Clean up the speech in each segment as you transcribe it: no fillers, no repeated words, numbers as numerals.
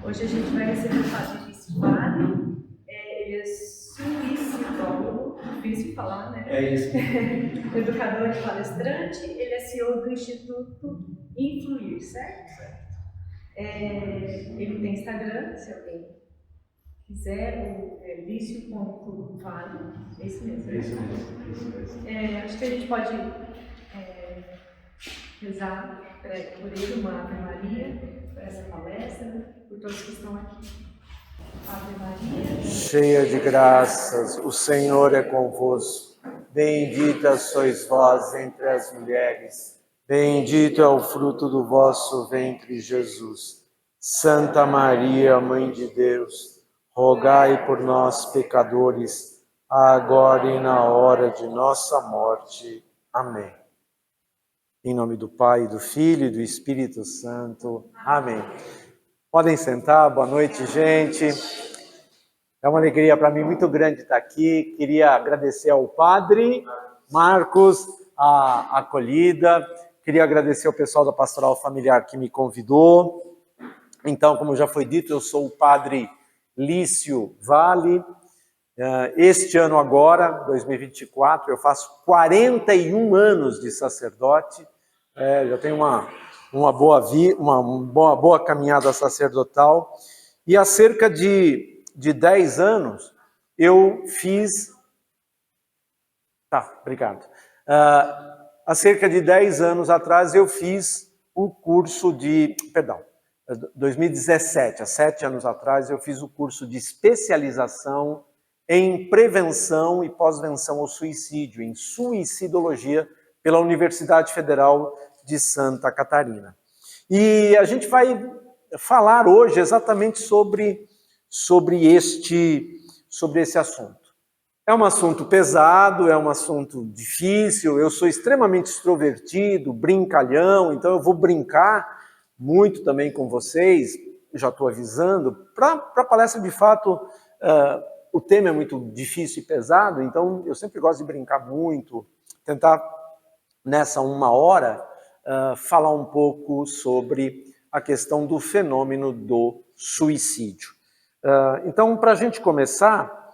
Hoje a gente vai receber o padre Lício Vale, ele é suicidólogo, difícil falar, né? É isso. Educador e palestrante, ele é CEO do Instituto Influir, certo? Ele tem Instagram, se alguém quiser, o Lício.vale, é isso mesmo. É isso mesmo. Acho que a gente pode rezar por ele, uma Ave Maria, por essa palestra, por todos que estão aqui. Ave Maria. Cheia de graças, o Senhor é convosco. Bendita sois vós entre as mulheres. Bendito é o fruto do vosso ventre, Jesus. Santa Maria, Mãe de Deus, rogai por nós, pecadores, agora e na hora de nossa morte. Amém. Em nome do Pai, do Filho e do Espírito Santo. Amém. Podem sentar, boa noite, gente. É uma alegria para mim muito grande estar aqui. Queria agradecer ao padre Marcos a acolhida. Queria agradecer ao pessoal da Pastoral Familiar que me convidou. Então, como já foi dito, eu sou o padre Lício Vale. Este ano agora, 2024, eu faço 41 anos de sacerdote. Já tenho uma boa caminhada sacerdotal. E há cerca de 10 anos, eu fiz... Tá, obrigado. Há cerca de 10 anos atrás, eu fiz o curso de... Perdão, 2017, há 7 anos atrás, eu fiz o curso de especialização em prevenção e pós-venção ao suicídio, em suicidologia, pela Universidade Federal de Santa Catarina. E a gente vai falar hoje exatamente sobre esse assunto. É um assunto pesado, é um assunto difícil, eu sou extremamente extrovertido, brincalhão, então eu vou brincar muito também com vocês, já estou avisando. Para a palestra, de fato, o tema é muito difícil e pesado, então eu sempre gosto de brincar muito, tentar, nessa 1 hora, falar um pouco sobre a questão do fenômeno do suicídio. Então, para a gente começar,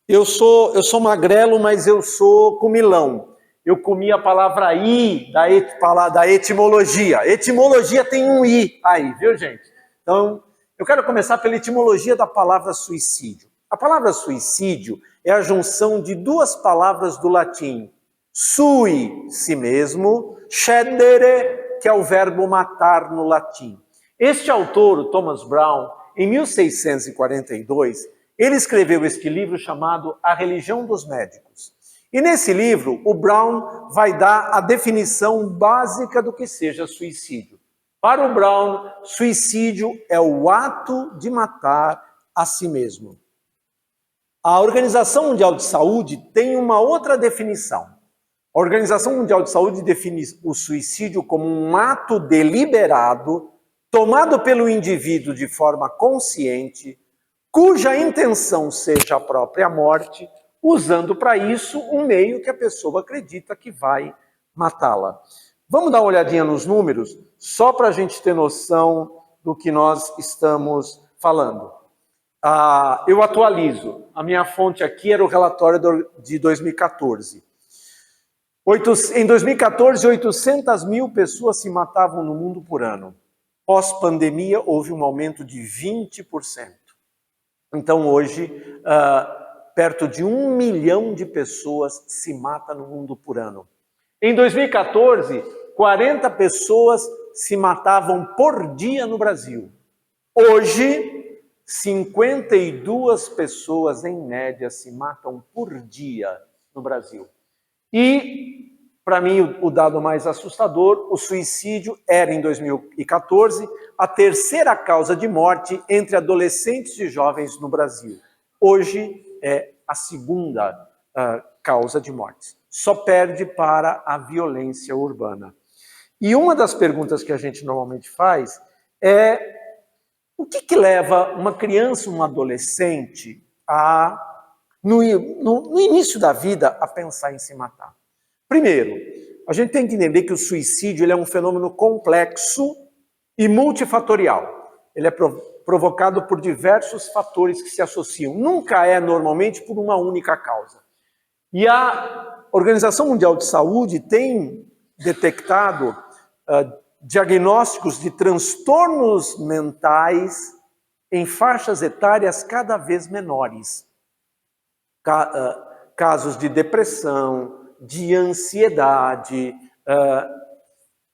eu sou magrelo, mas eu sou comilão. Eu comi a palavra I da etimologia. Etimologia tem um I aí, viu, gente? Então, eu quero começar pela etimologia da palavra suicídio. A palavra suicídio é a junção de 2 palavras do latim. Sui, si mesmo, cedere, que é o verbo matar no latim. Este autor, o Thomas Brown, em 1642, ele escreveu este livro chamado A Religião dos Médicos. E nesse livro, o Brown vai dar a definição básica do que seja suicídio. Para o Brown, suicídio é o ato de matar a si mesmo. A Organização Mundial de Saúde tem uma outra definição. A Organização Mundial de Saúde define o suicídio como um ato deliberado, tomado pelo indivíduo de forma consciente, cuja intenção seja a própria morte, usando para isso um meio que a pessoa acredita que vai matá-la. Vamos dar uma olhadinha nos números, só para a gente ter noção do que nós estamos falando. Eu atualizo. A minha fonte aqui era o relatório de 2014. Em 2014, 800 mil pessoas se matavam no mundo por ano. Pós-pandemia, houve um aumento de 20%. Então, hoje, perto de 1 milhão de pessoas se matam no mundo por ano. Em 2014, 40 pessoas se matavam por dia no Brasil. Hoje, 52 pessoas, em média, se matam por dia no Brasil. E, para mim, o dado mais assustador, o suicídio era, em 2014, a 3ª causa de morte entre adolescentes e jovens no Brasil. Hoje é a 2ª causa de morte. Só perde para a violência urbana. E uma das perguntas que a gente normalmente faz é: o que leva uma criança, um adolescente, no início da vida, a pensar em se matar? Primeiro, a gente tem que entender que o suicídio ele é um fenômeno complexo e multifatorial. Ele é provocado por diversos fatores que se associam. Nunca é, normalmente, por uma única causa. E a Organização Mundial de Saúde tem detectado diagnósticos de transtornos mentais em faixas etárias cada vez menores. Casos de depressão, de ansiedade.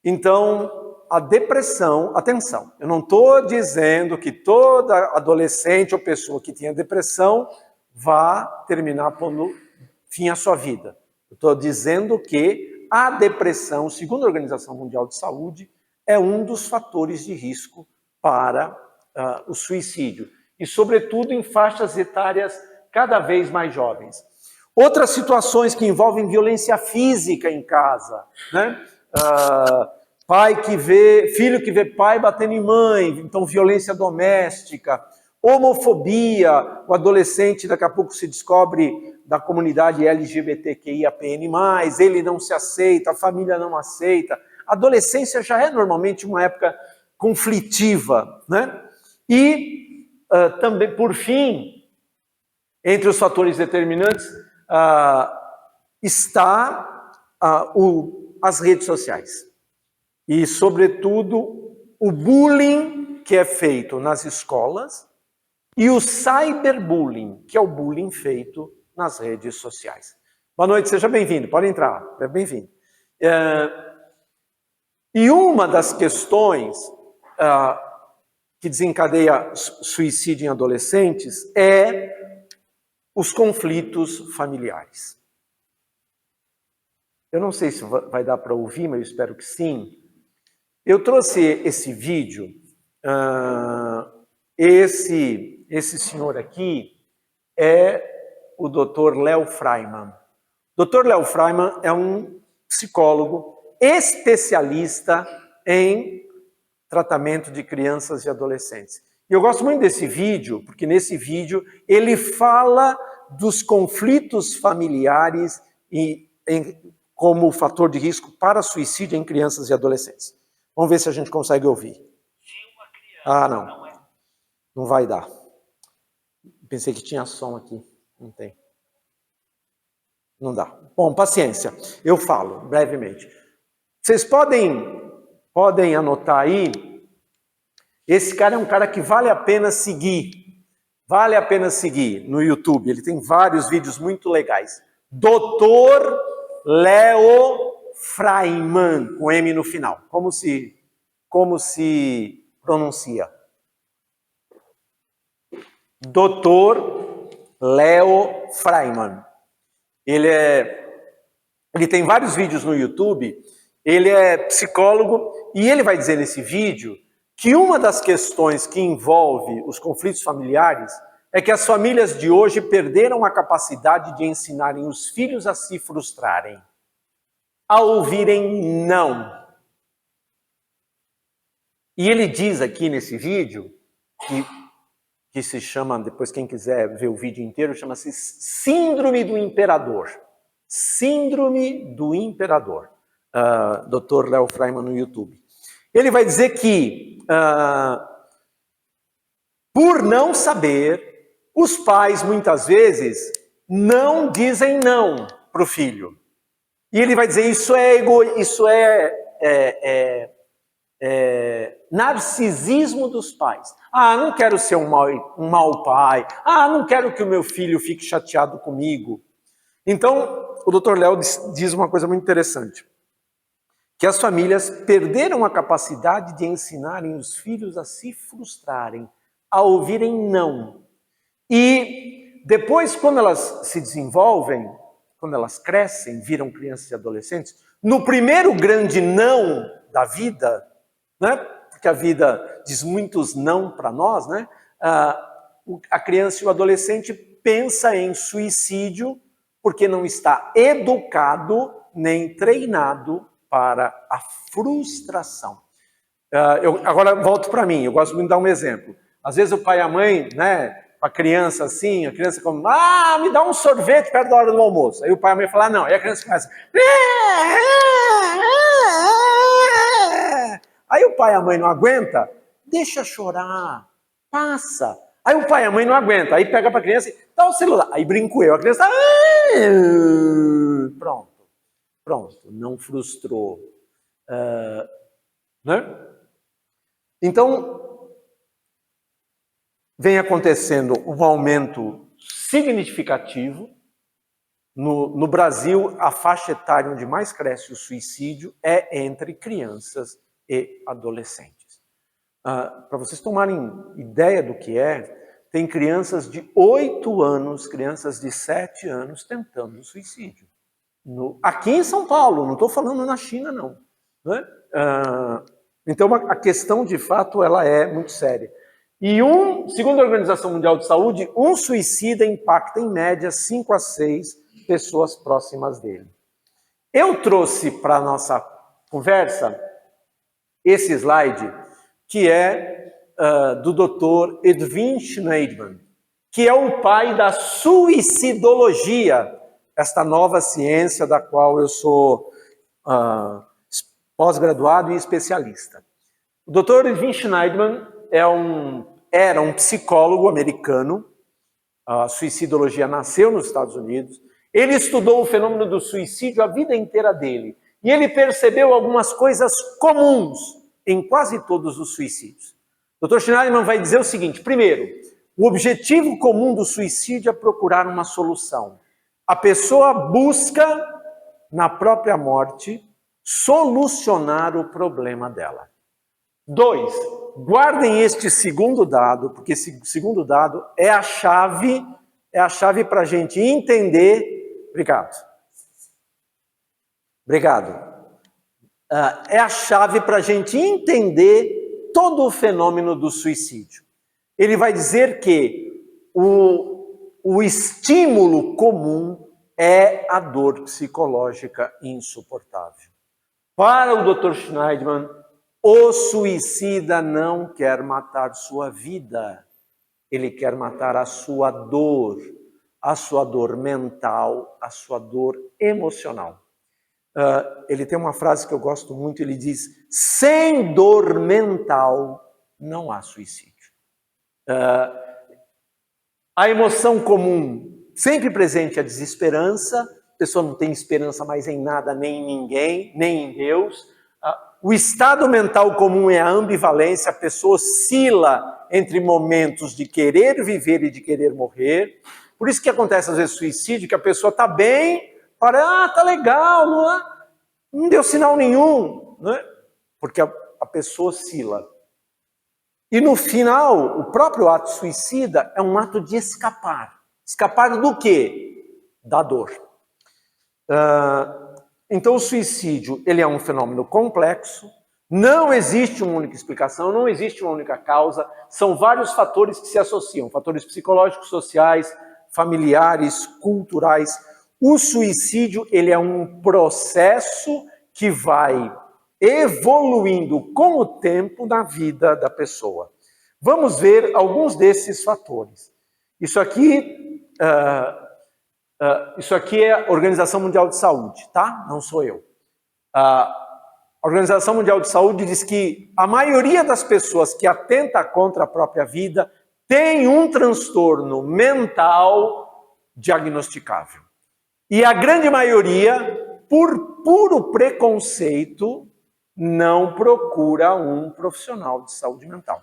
Então, a depressão, atenção, eu não estou dizendo que toda adolescente ou pessoa que tenha depressão vá terminar pondo fim à sua vida. Eu estou dizendo que a depressão, segundo a Organização Mundial de Saúde, é um dos fatores de risco para o suicídio. E, sobretudo, em faixas etárias cada vez mais jovens. Outras situações que envolvem violência física em casa, né? Filho que vê pai batendo em mãe, então violência doméstica, homofobia, o adolescente daqui a pouco se descobre da comunidade LGBTQIAPN+, ele não se aceita, a família não aceita. A adolescência já é normalmente uma época conflitiva, né? E também, por fim, entre os fatores determinantes, está as redes sociais. E, sobretudo, o bullying que é feito nas escolas e o cyberbullying, que é o bullying feito nas redes sociais. Boa noite, seja bem-vindo, pode entrar, é bem-vindo. E uma das questões que desencadeia suicídio em adolescentes é os conflitos familiares. Eu não sei se vai dar para ouvir, mas eu espero que sim. Eu trouxe esse vídeo, esse senhor aqui é o Dr. Léo Freiman. Dr. Léo Freiman é um psicólogo especialista em tratamento de crianças e adolescentes. E eu gosto muito desse vídeo, porque nesse vídeo ele fala dos conflitos familiares como fator de risco para suicídio em crianças e adolescentes. Vamos ver se a gente consegue ouvir. Não. Não vai dar. Pensei que tinha som aqui. Não tem. Não dá. Bom, paciência. Eu falo brevemente. Vocês podem anotar aí. Esse cara é um cara que vale a pena seguir. Vale a pena seguir no YouTube. Ele tem vários vídeos muito legais. Dr. Léo Freiman, com M no final. Como se pronuncia? Dr. Léo Freiman. Ele tem vários vídeos no YouTube, ele é psicólogo e ele vai dizer nesse vídeo que uma das questões que envolve os conflitos familiares é que as famílias de hoje perderam a capacidade de ensinarem os filhos a se frustrarem, a ouvirem não. E ele diz aqui nesse vídeo, que se chama, depois quem quiser ver o vídeo inteiro, chama-se Síndrome do Imperador. Síndrome do Imperador. Dr. Léo Freiman no YouTube. Ele vai dizer que, por não saber, os pais muitas vezes não dizem não para o filho. E ele vai dizer, isso é narcisismo dos pais. Não quero ser um mau pai. Não quero que o meu filho fique chateado comigo. Então, o Dr. Léo diz uma coisa muito interessante. Que as famílias perderam a capacidade de ensinarem os filhos a se frustrarem, a ouvirem não. E depois, quando elas se desenvolvem, quando elas crescem, viram crianças e adolescentes, no primeiro grande não da vida, né? Porque a vida diz muitos não para nós, né? A criança e o adolescente pensa em suicídio porque não está educado nem treinado para a frustração. Agora volto para mim, eu gosto muito de dar um exemplo. Às vezes o pai e a mãe, né, a criança assim, a criança come, me dá um sorvete perto da hora do almoço. Aí o pai e a mãe falam, não, aí a criança começa... Aí o pai e a mãe não aguentam, deixa chorar, passa. Aí o pai e a mãe não aguentam, aí pega para a criança e dá o celular. Aí brinco eu, a criança... Pronto, não frustrou. Né? Então, vem acontecendo um aumento significativo. No Brasil, a faixa etária onde mais cresce o suicídio é entre crianças e adolescentes. Para vocês tomarem ideia do que é, tem crianças de 8 anos, crianças de 7 anos tentando suicídio. Aqui em São Paulo, não estou falando na China, não. Né? Então, a questão, de fato, ela é muito séria. E segundo a Organização Mundial de Saúde, um suicida impacta, em média, 5 a 6 pessoas próximas dele. Eu trouxe para a nossa conversa esse slide, que é do Dr. Edwin Shneidman, que é o pai da suicidologia, esta nova ciência da qual eu sou pós-graduado e especialista. O Dr. Edwin Shneidman era um psicólogo americano. A suicidologia nasceu nos Estados Unidos. Ele estudou o fenômeno do suicídio a vida inteira dele. E ele percebeu algumas coisas comuns em quase todos os suicídios. O Dr. Shneidman vai dizer o seguinte: primeiro, o objetivo comum do suicídio é procurar uma solução. A pessoa busca, na própria morte, solucionar o problema dela. 2, guardem este segundo dado, porque esse segundo dado é a chave para a gente entender... Obrigado. É a chave para a gente entender todo o fenômeno do suicídio. Ele vai dizer que o estímulo comum é a dor psicológica insuportável. Para o Dr. Shneidman, o suicida não quer matar sua vida, ele quer matar a sua dor mental, a sua dor emocional. Ele tem uma frase que eu gosto muito, ele diz: sem dor mental não há suicídio. A emoção comum sempre presente é a desesperança, a pessoa não tem esperança mais em nada, nem em ninguém, nem em Deus. O estado mental comum é a ambivalência, a pessoa oscila entre momentos de querer viver e de querer morrer. Por isso que acontece às vezes suicídio, que a pessoa está bem, tá legal, não deu sinal nenhum, né? Porque a pessoa oscila. E no final, o próprio ato suicida é um ato de escapar. Escapar do quê? Da dor. Então o suicídio, ele é um fenômeno complexo, não existe uma única explicação, não existe uma única causa, são vários fatores que se associam, fatores psicológicos, sociais, familiares, culturais. O suicídio, ele é um processo que vai evoluindo com o tempo na vida da pessoa. Vamos ver alguns desses fatores. Isso aqui é a Organização Mundial de Saúde, tá? Não sou eu. A Organização Mundial de Saúde diz que a maioria das pessoas que atenta contra a própria vida tem um transtorno mental diagnosticável. E a grande maioria, por puro preconceito, não procura um profissional de saúde mental.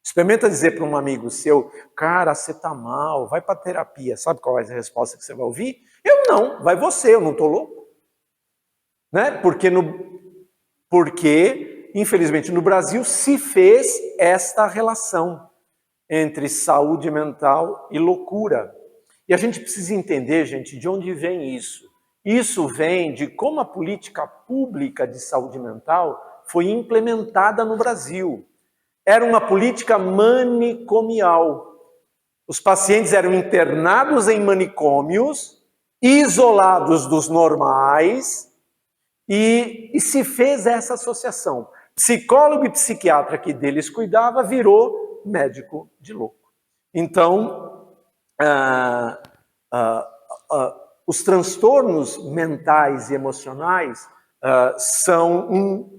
Experimenta dizer para um amigo seu: cara, você está mal, vai para terapia. Sabe qual é a resposta que você vai ouvir? Eu não, vai você, eu não estou louco. Né? Porque, infelizmente, no Brasil se fez esta relação entre saúde mental e loucura. E a gente precisa entender, gente, de onde vem isso. Isso vem de como a política pública de saúde mental foi implementada no Brasil. Era uma política manicomial. Os pacientes eram internados em manicômios, isolados dos normais, e se fez essa associação. Psicólogo e psiquiatra que deles cuidava virou médico de louco. Então, os transtornos mentais e emocionais são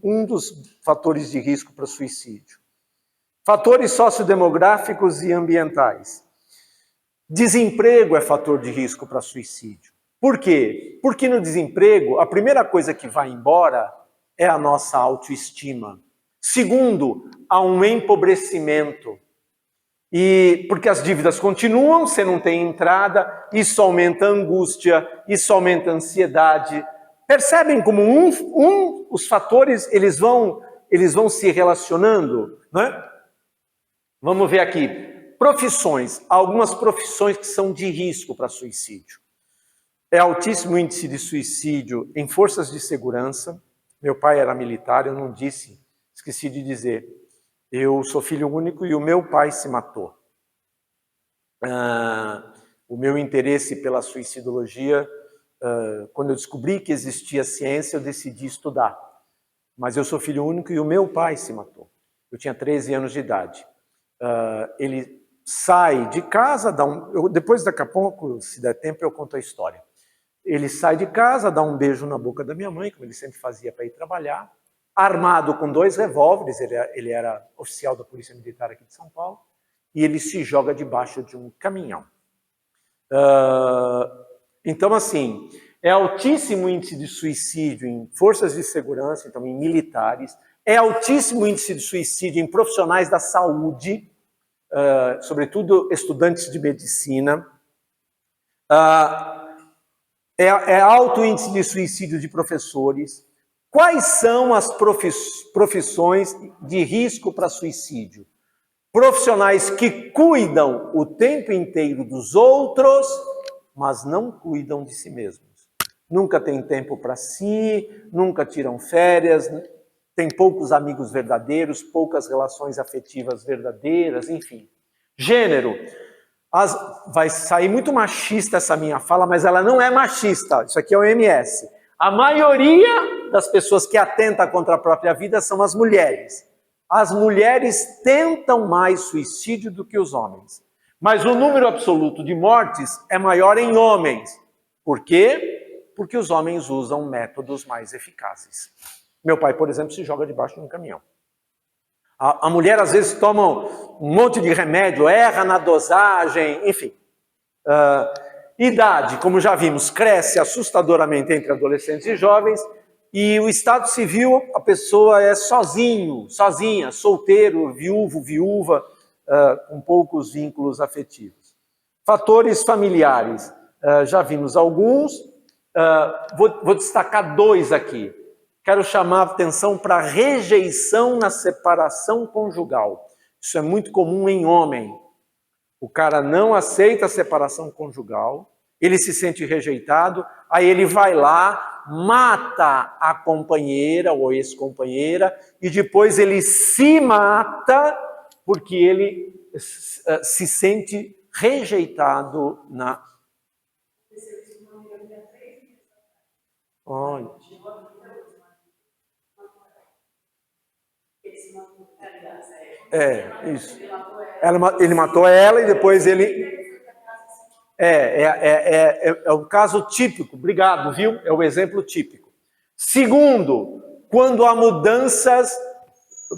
um dos fatores de risco para suicídio. Fatores sociodemográficos e ambientais. Desemprego é fator de risco para suicídio. Por quê? Porque no desemprego, a primeira coisa que vai embora é a nossa autoestima. Segundo, há um empobrecimento. E porque as dívidas continuam, você não tem entrada, isso aumenta a angústia, isso aumenta a ansiedade. Percebem como os fatores eles vão se relacionando, né? Vamos ver aqui. Profissões. Algumas profissões que são de risco para suicídio. É altíssimo índice de suicídio em forças de segurança. Meu pai era militar, eu não disse, esqueci de dizer. Eu sou filho único e o meu pai se matou. O meu interesse pela suicidologia, quando eu descobri que existia ciência, eu decidi estudar. Mas eu sou filho único e o meu pai se matou. Eu tinha 13 anos de idade. Ele sai de casa, depois daqui a pouco, se der tempo, eu conto a história. Ele sai de casa, dá um beijo na boca da minha mãe, como ele sempre fazia para ir trabalhar, armado com 2 revólveres, ele era oficial da Polícia Militar aqui de São Paulo, e ele se joga debaixo de um caminhão. Então, assim, é altíssimo índice de suicídio em forças de segurança, então em militares, é altíssimo índice de suicídio em profissionais da saúde, sobretudo estudantes de medicina, é alto índice de suicídio de professores. Quais são as profissões de risco para suicídio? Profissionais que cuidam o tempo inteiro dos outros, mas não cuidam de si mesmos. Nunca têm tempo para si, nunca tiram férias, tem poucos amigos verdadeiros, poucas relações afetivas verdadeiras, enfim. Gênero. Vai sair muito machista essa minha fala, mas ela não é machista. Isso aqui é o OMS. A maioria das pessoas que atentam contra a própria vida são as mulheres. As mulheres tentam mais suicídio do que os homens. Mas o número absoluto de mortes é maior em homens. Por quê? Porque os homens usam métodos mais eficazes. Meu pai, por exemplo, se joga debaixo de um caminhão. A mulher, às vezes, toma um monte de remédio, erra na dosagem, enfim. Idade, como já vimos, cresce assustadoramente entre adolescentes e jovens, e o estado civil, a pessoa é sozinha, solteiro, viúvo, viúva, com poucos vínculos afetivos. Fatores familiares, já vimos alguns, vou destacar 2 aqui. Quero chamar a atenção para a rejeição na separação conjugal. Isso é muito comum em homem. O cara não aceita a separação conjugal, ele se sente rejeitado, aí ele vai lá, mata a companheira ou ex-companheira e depois ele se mata porque ele se sente rejeitado na... Olha... Isso. Ele matou ela e depois ele... É o caso típico, obrigado, viu? É o exemplo típico. Segundo, quando há mudanças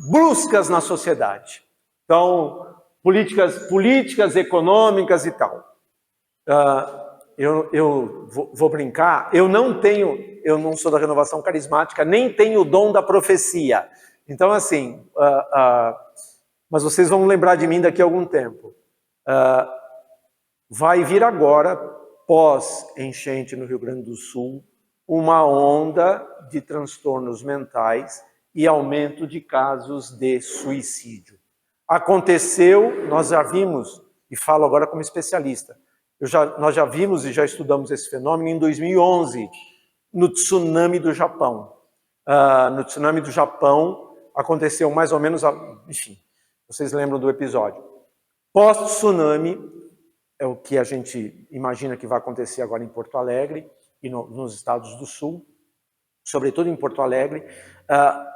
bruscas na sociedade. Então, políticas econômicas e tal. Eu vou brincar, eu não sou da renovação carismática, nem tenho o dom da profecia. Então, assim, mas vocês vão lembrar de mim daqui a algum tempo. Vai vir agora, pós-enchente no Rio Grande do Sul, uma onda de transtornos mentais e aumento de casos de suicídio. Aconteceu, nós já vimos, e falo agora como especialista, nós já vimos e já estudamos esse fenômeno em 2011, no tsunami do Japão. No tsunami do Japão, aconteceu mais ou menos, enfim, vocês lembram do episódio. Pós-tsunami, é o que a gente imagina que vai acontecer agora em Porto Alegre e nos estados do Sul, sobretudo em Porto Alegre.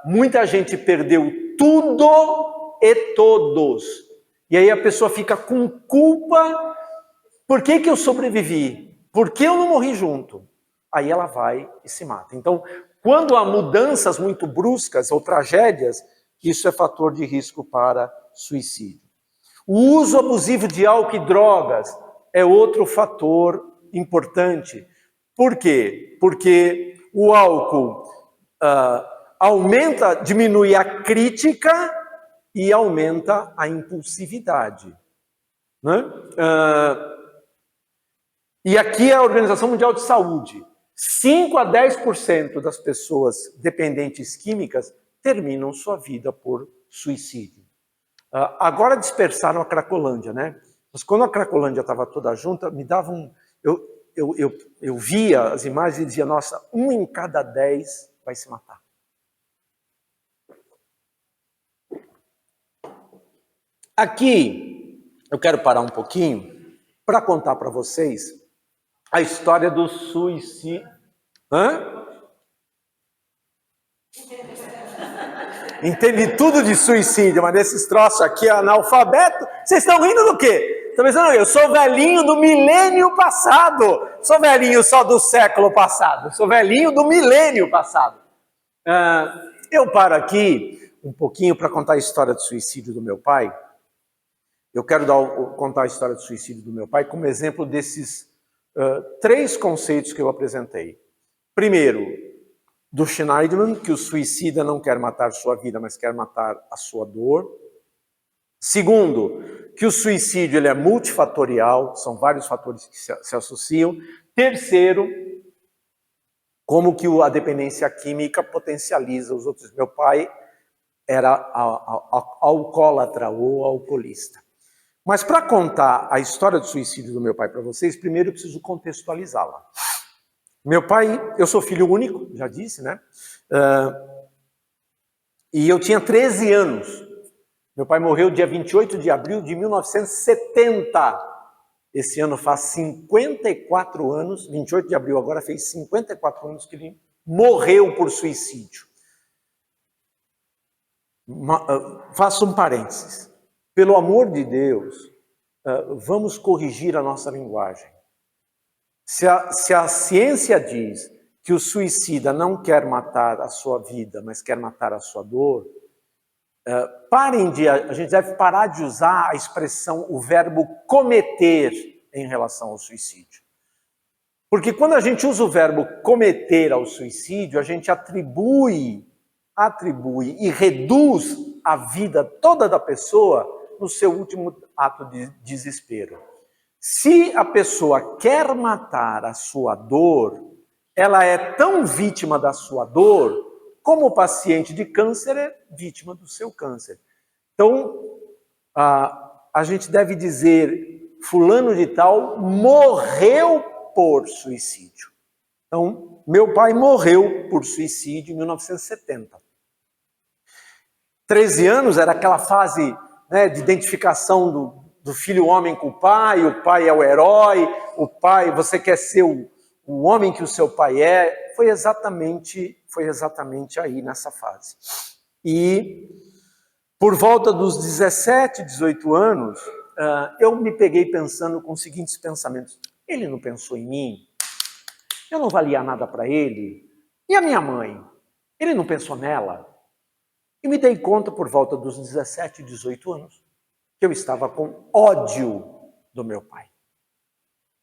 Muita gente perdeu tudo e todos. E aí a pessoa fica com culpa. Por que eu sobrevivi? Por que eu não morri junto? Aí ela vai e se mata. Então, Quando há mudanças muito bruscas ou tragédias, isso é fator de risco para suicídio. O uso abusivo de álcool e drogas é outro fator importante. Por quê? Porque o álcool diminui a crítica e aumenta a impulsividade. Né? E aqui é a Organização Mundial de Saúde. 5 a 10% das pessoas dependentes químicas terminam sua vida por suicídio. Agora dispersaram a Cracolândia, né? Mas quando a Cracolândia estava toda junta, me dava um... Eu via as imagens e dizia, nossa, 1 em cada 10 vai se matar. Aqui, eu quero parar um pouquinho para contar para vocês a história do suicídio. Hã? Entende tudo de suicídio, mas desses troços aqui, analfabeto, vocês estão rindo do quê? Estão pensando, eu sou velhinho do milênio passado. Sou velhinho só do século passado. Sou velhinho do milênio passado. Eu paro aqui um pouquinho para contar a história do suicídio do meu pai. Eu quero contar a história do suicídio do meu pai como exemplo desses 3 conceitos que eu apresentei. Primeiro, do Schneiderman, que o suicida não quer matar sua vida, mas quer matar a sua dor. Segundo, que o suicídio ele é multifatorial, são vários fatores que se associam. Terceiro, como que a dependência química potencializa os outros. Meu pai era alcoólatra ou alcoolista. Mas para contar a história do suicídio do meu pai para vocês, primeiro eu preciso contextualizá-la. Meu pai, eu sou filho único, já disse, né? E eu tinha 13 anos. Meu pai morreu dia 28 de abril de 1970. Esse ano faz 54 anos, 28 de abril agora fez 54 anos que ele morreu por suicídio. Faço um parênteses. Pelo amor de Deus, vamos corrigir a nossa linguagem. Se a ciência diz que o suicida não quer matar a sua vida, mas quer matar a sua dor, a gente deve parar de usar a expressão, o verbo cometer em relação ao suicídio. Porque quando a gente usa o verbo cometer ao suicídio, a gente atribui e reduz a vida toda da pessoa no seu último ato de desespero. Se a pessoa quer matar a sua dor, ela é tão vítima da sua dor como o paciente de câncer é vítima do seu câncer. Então, a gente deve dizer, fulano de tal morreu por suicídio. Então, meu pai morreu por suicídio em 1970. 13 anos era aquela fase, né, de identificação do filho homem com o pai é o herói, o pai, você quer ser o homem que o seu pai é. Foi exatamente aí nessa fase. E por volta dos 17, 18 anos, eu me peguei pensando com os seguintes pensamentos. Ele não pensou em mim? Eu não valia nada para ele? E a minha mãe? Ele não pensou nela? E me dei conta por volta dos 17, 18 anos que eu estava com ódio do meu pai.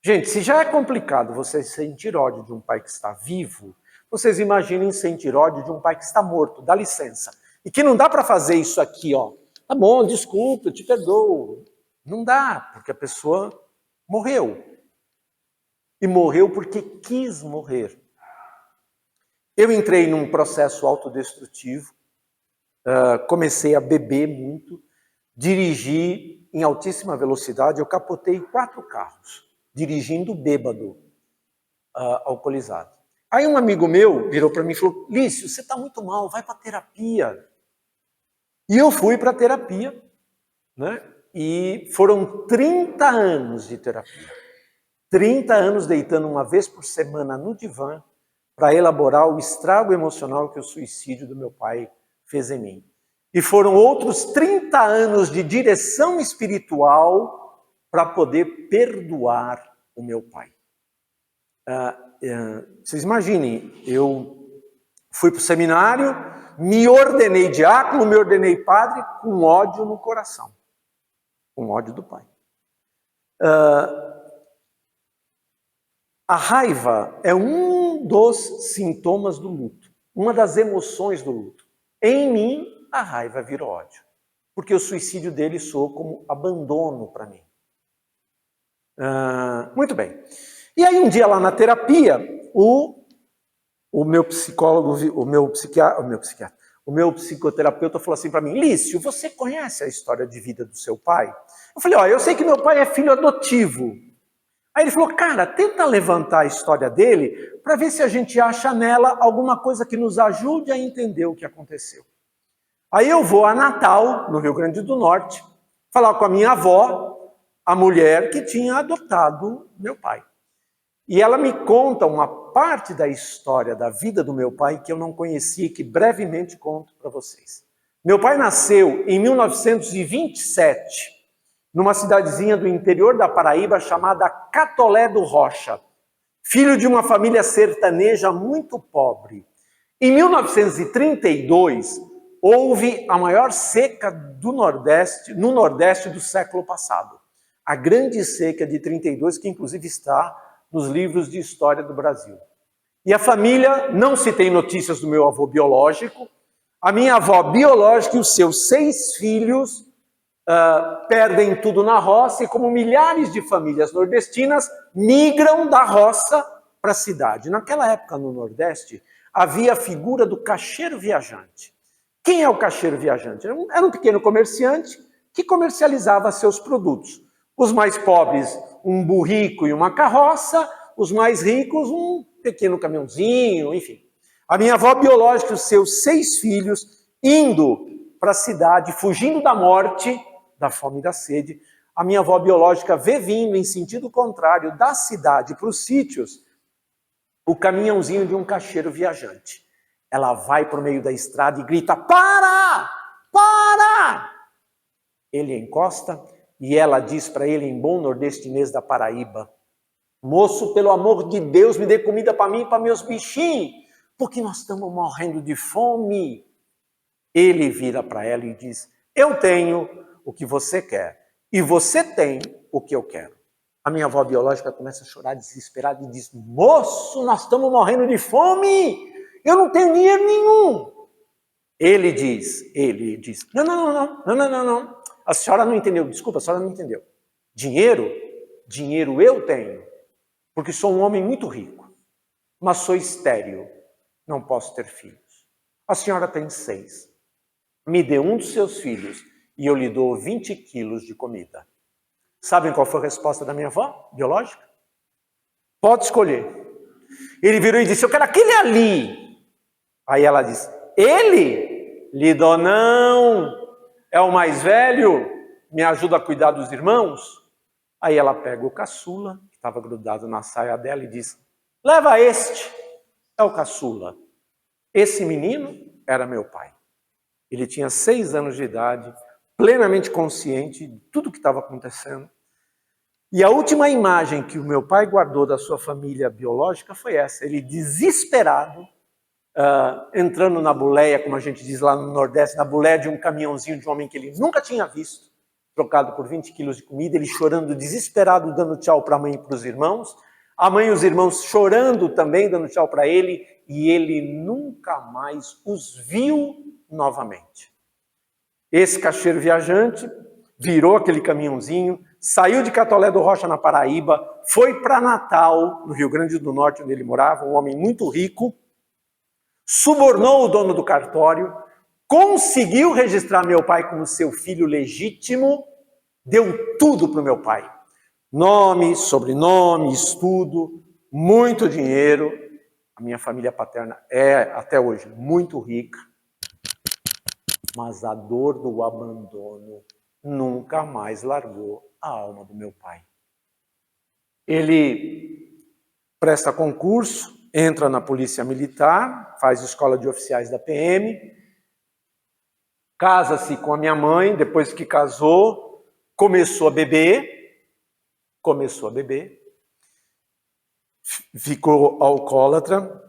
Gente, se já é complicado você sentir ódio de um pai que está vivo, vocês imaginem sentir ódio de um pai que está morto, dá licença. E que não dá para fazer isso aqui, ó. Tá bom, desculpa, eu te perdoo. Não dá, porque a pessoa morreu. E morreu porque quis morrer. Eu entrei num processo autodestrutivo, comecei a beber muito, dirigi em altíssima velocidade, eu capotei 4 carros, dirigindo bêbado, alcoolizado. Aí um amigo meu virou para mim e falou, Lício, você está muito mal, vai para terapia. E eu fui para terapia, né? E foram 30 anos de terapia. 30 anos deitando uma vez por semana no divã para elaborar o estrago emocional que o suicídio do meu pai fez em mim. E foram outros 30 anos de direção espiritual para poder perdoar o meu pai. Vocês imaginem, eu Fui para o seminário, me ordenei diácono, me ordenei padre, com ódio no coração. Com ódio do pai. A raiva é um dos sintomas do luto, uma das emoções do luto. Em mim, a raiva virou ódio, porque o suicídio dele soou como abandono para mim. Muito bem. E aí um dia lá na terapia, o meu psicólogo, o meu psicoterapeuta falou assim para mim: Lício, você conhece a história de vida do seu pai? Eu falei: ó, eu sei que meu pai é filho adotivo. Aí ele falou: cara, tenta levantar a história dele para ver se a gente acha nela alguma coisa que nos ajude a entender o que aconteceu. Aí eu vou a Natal, no Rio Grande do Norte, falar com a minha avó, a mulher que tinha adotado meu pai. E ela me conta uma parte da história da vida do meu pai que eu não conhecia e que brevemente conto para vocês. Meu pai nasceu em 1927, numa cidadezinha do interior da Paraíba chamada Catolé do Rocha, filho de uma família sertaneja muito pobre. Em 1932, houve a maior seca do Nordeste, no Nordeste do século passado. A grande seca de 32, que inclusive está nos livros de história do Brasil. E a família, não se tem notícias do meu avô biológico, a minha avó biológica e os seus 6 filhos perdem tudo na roça e, como milhares de famílias nordestinas, migram da roça para a cidade. Naquela época, no Nordeste, havia a figura do caixeiro viajante. Quem é o caixeiro viajante? Era um pequeno comerciante que comercializava seus produtos. Os mais pobres, um burrico e uma carroça, os mais ricos, um pequeno caminhãozinho, enfim. A minha avó biológica e os seus 6 filhos indo para a cidade, fugindo da morte, da fome e da sede. A minha avó biológica vê vindo em sentido contrário da cidade para os sítios o caminhãozinho de um caixeiro viajante. Ela vai para o meio da estrada e grita: para! Para! Ele encosta e ela diz para ele em bom nordestinês da Paraíba: moço, pelo amor de Deus, me dê comida para mim e para meus bichinhos, porque nós estamos morrendo de fome. Ele vira para ela e diz: eu tenho o que você quer e você tem o que eu quero. A minha avó biológica começa a chorar desesperada e diz: moço, nós estamos morrendo de fome, eu não tenho dinheiro nenhum. Ele diz, não. A senhora não entendeu, desculpa, a senhora não entendeu. Dinheiro eu tenho, porque sou um homem muito rico, mas sou estéril, não posso ter filhos. A senhora tem 6. Me dê um dos seus filhos e eu lhe dou 20 quilos de comida. Sabem qual foi a resposta da minha avó biológica? Pode escolher. Ele virou e disse: eu quero aquele ali. Aí ela disse: ele? Lhe dou não. É o mais velho, me ajuda a cuidar dos irmãos. Aí ela pega o caçula, que estava grudado na saia dela, e diz: leva este, é o caçula. Esse menino era meu pai. Ele tinha 6 anos de idade, plenamente consciente de tudo o que estava acontecendo. E a última imagem que o meu pai guardou da sua família biológica foi essa: ele desesperado, entrando na boleia, como a gente diz lá no Nordeste, na boleia de um caminhãozinho de um homem que ele nunca tinha visto, trocado por 20 quilos de comida, ele chorando desesperado, dando tchau para a mãe e para os irmãos, a mãe e os irmãos chorando também, dando tchau para ele, e ele nunca mais os viu novamente. Esse caixeiro viajante virou aquele caminhãozinho, saiu de Catolé do Rocha, na Paraíba, foi para Natal, no Rio Grande do Norte, onde ele morava, um homem muito rico, subornou o dono do cartório, conseguiu registrar meu pai como seu filho legítimo, deu tudo para o meu pai. Nome, sobrenome, estudo, muito dinheiro. A minha família paterna é, até hoje, muito rica. Mas a dor do abandono nunca mais largou a alma do meu pai. Ele presta concurso, entra na polícia militar, faz escola de oficiais da PM, casa-se com a minha mãe, depois que casou, começou a beber, ficou alcoólatra,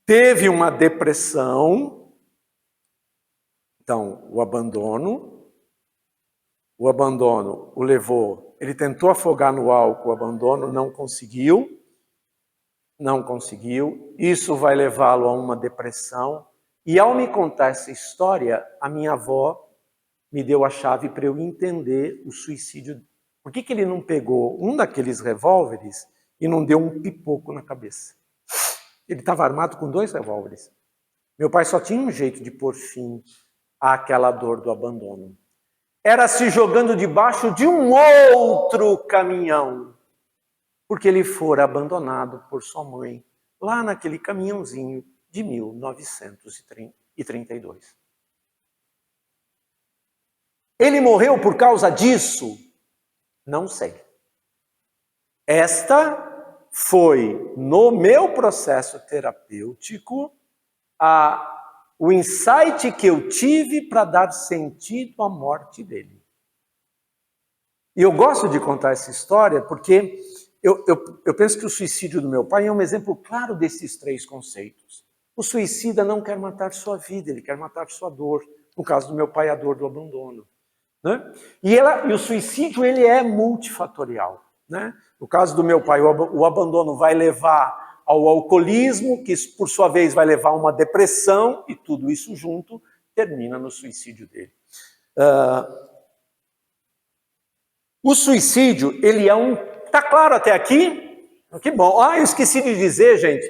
teve uma depressão, então o abandono o levou, ele tentou afogar no álcool, o abandono não conseguiu, isso vai levá-lo a uma depressão, e ao me contar essa história, a minha avó me deu a chave para eu entender o suicídio. Por que ele não pegou um daqueles revólveres e não deu um pipoco na cabeça? Ele estava armado com 2 revólveres. Meu pai só tinha um jeito de pôr fim àquela dor do abandono. Era se jogando debaixo de um outro caminhão, porque ele fora abandonado por sua mãe, lá naquele caminhãozinho de 1932. Ele morreu por causa disso? Não sei. Esta foi, no meu processo terapêutico, o insight que eu tive para dar sentido à morte dele. E eu gosto de contar essa história porque eu penso que o suicídio do meu pai é um exemplo claro desses 3 conceitos. O suicida não quer matar sua vida, ele quer matar sua dor. No caso do meu pai, a dor do abandono. Né? E o suicídio ele é multifatorial. Né? No caso do meu pai, o abandono vai levar ao alcoolismo, que por sua vez vai levar a uma depressão, e tudo isso junto termina no suicídio dele. O suicídio, ele é um... Tá claro até aqui? Que bom. Eu esqueci de dizer, gente,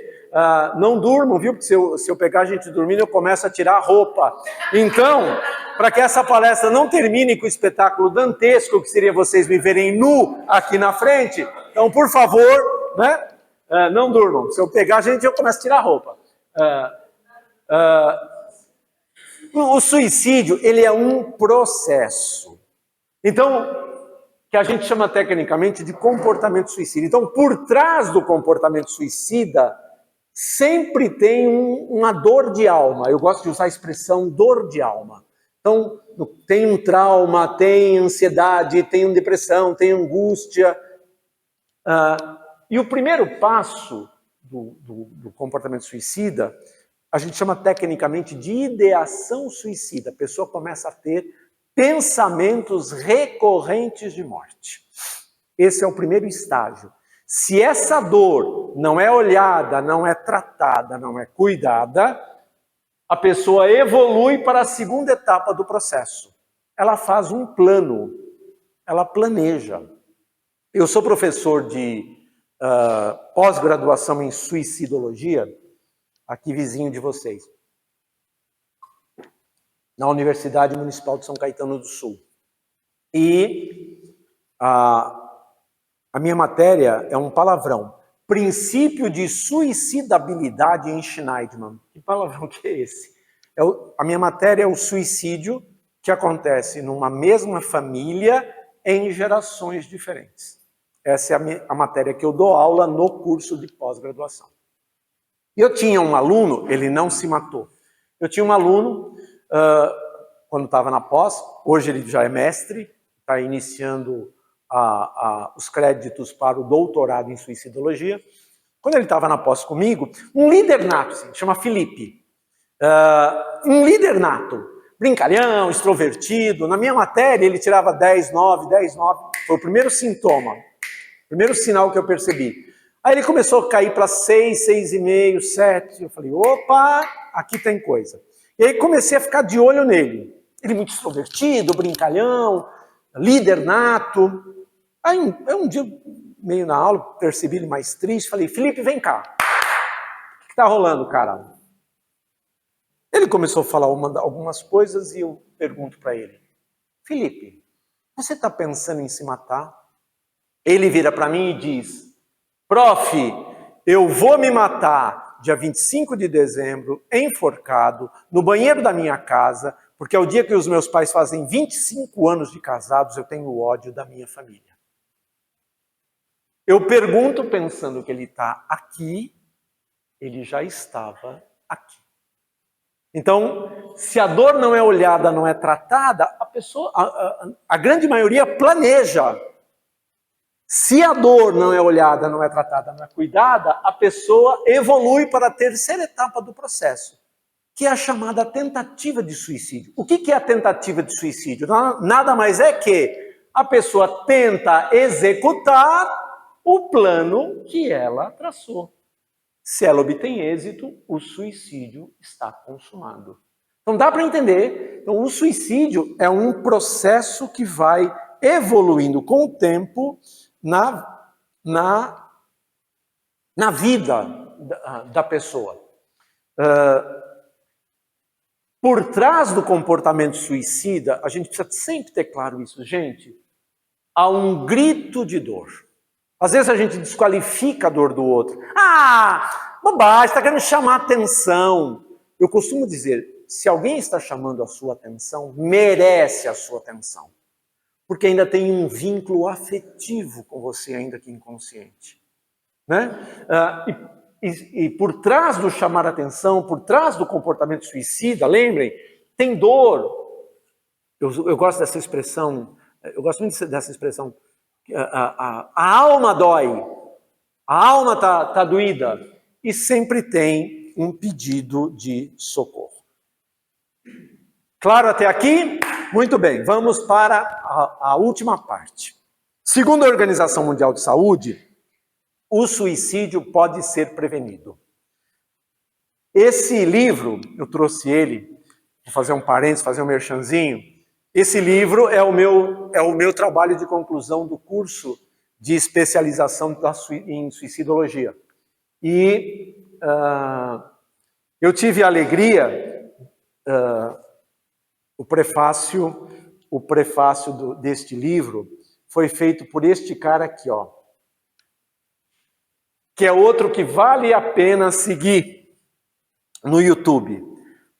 não durmam, viu? Porque se eu pegar a gente dormindo, eu começo a tirar a roupa. Então, para que essa palestra não termine com o espetáculo dantesco, que seria vocês me verem nu aqui na frente, então, por favor, né? Não durmam. Se eu pegar a gente, eu começo a tirar a roupa. O suicídio, ele é um processo. Então, que a gente chama tecnicamente de comportamento suicida. Então, por trás do comportamento suicida, sempre tem uma dor de alma. Eu gosto de usar a expressão dor de alma. Então, tem um trauma, tem ansiedade, tem depressão, tem angústia. E o primeiro passo do comportamento suicida, a gente chama tecnicamente de ideação suicida. A pessoa começa a ter pensamentos recorrentes de morte. Esse é o primeiro estágio. Se essa dor não é olhada, não é tratada, não é cuidada, a pessoa evolui para a segunda etapa do processo. Ela faz um plano, ela planeja. Eu sou professor de pós-graduação em suicidologia, aqui vizinho de vocês, na Universidade Municipal de São Caetano do Sul. E a minha matéria é um palavrão. Princípio de suicidabilidade em Schneidman. Que palavrão que é esse? A minha matéria é o suicídio que acontece numa mesma família em gerações diferentes. Essa é a matéria que eu dou aula no curso de pós-graduação. E eu tinha um aluno, ele não se matou. Eu tinha um aluno, quando estava na pós, hoje ele já é mestre, está iniciando os créditos para o doutorado em suicidologia. Quando ele estava na pós comigo, um líder nato, assim, chama Felipe. Um líder nato, brincalhão, extrovertido. Na minha matéria ele tirava 10, 9, 10, 9. Foi o primeiro sintoma, o primeiro sinal que eu percebi. Aí ele começou a cair para 6, 6,5, 7. Eu falei, opa, aqui tem coisa. E aí comecei a ficar de olho nele. Ele muito extrovertido, brincalhão, líder nato. Aí um dia, meio na aula, percebi ele mais triste, falei, Felipe, vem cá. O que está rolando, cara? Ele começou a falar algumas coisas e eu pergunto para ele, Felipe, você está pensando em se matar? Ele vira para mim e diz, prof, eu vou me matar dia 25 de dezembro, enforcado, no banheiro da minha casa, porque é o dia que os meus pais fazem 25 anos de casados, eu tenho ódio da minha família. Eu pergunto pensando que ele está aqui, ele já estava aqui. Então, se a dor não é olhada, não é tratada, a pessoa, a grande maioria planeja. Se a dor não é olhada, não é tratada, não é cuidada, a pessoa evolui para a terceira etapa do processo, que é a chamada tentativa de suicídio. O que é a tentativa de suicídio? Nada mais é que a pessoa tenta executar o plano que ela traçou. Se ela obtém êxito, o suicídio está consumado. Então dá para entender. Então, o suicídio é um processo que vai evoluindo com o tempo na vida da pessoa. Por trás do comportamento suicida, a gente precisa sempre ter claro isso, gente, há um grito de dor. Às vezes a gente desqualifica a dor do outro. Ah, bobagem, está querendo chamar atenção. Eu costumo dizer, se alguém está chamando a sua atenção, merece a sua atenção. Porque ainda tem um vínculo afetivo com você, ainda que inconsciente. Né? E por trás do chamar atenção, por trás do comportamento suicida, lembrem, tem dor. Eu gosto dessa expressão, eu gosto muito dessa expressão. A alma dói, a alma está doída, e sempre tem um pedido de socorro. Claro até aqui? Muito bem, vamos para a última parte. Segundo a Organização Mundial de Saúde, o suicídio pode ser prevenido. Esse livro, eu trouxe ele, vou fazer um parênteses, fazer um merchanzinho. Esse livro é o meu trabalho de conclusão do curso de especialização em suicidologia. E eu tive a alegria, o prefácio deste livro foi feito por este cara aqui, ó, que é outro que vale a pena seguir no YouTube.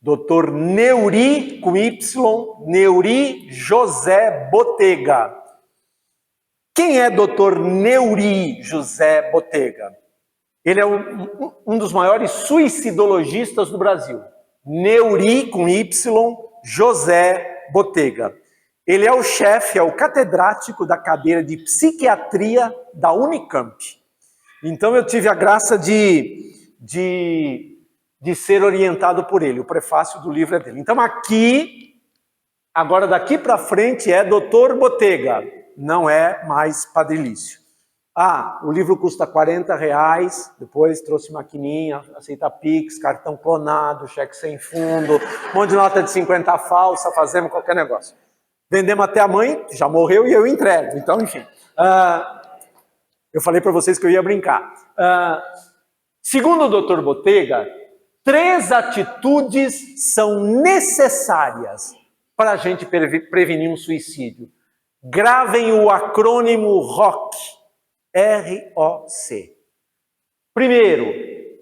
Dr. Neuri, com Y, Neuri José Botega. Quem é Dr. Neuri José Botega? Ele é um dos maiores suicidologistas do Brasil. Neuri, com Y, José Botega. Ele é o chefe, é o catedrático da cadeira de psiquiatria da Unicamp. Então eu tive a graça de ser orientado por ele. O prefácio do livro é dele. Então aqui, agora daqui para frente é Dr. Botega, não é mais Padre Lício. Ah, o livro custa R$40, depois trouxe maquininha, aceita Pix, cartão clonado, cheque sem fundo, um monte de nota de 50 falsa, fazemos qualquer negócio. Vendemos até a mãe, já morreu e eu entrego. Então, enfim. Eu falei para vocês que eu ia brincar. Segundo o Dr. Botega, 3 atitudes são necessárias para a gente prevenir um suicídio. Gravem o acrônimo ROC. R-O-C. Primeiro,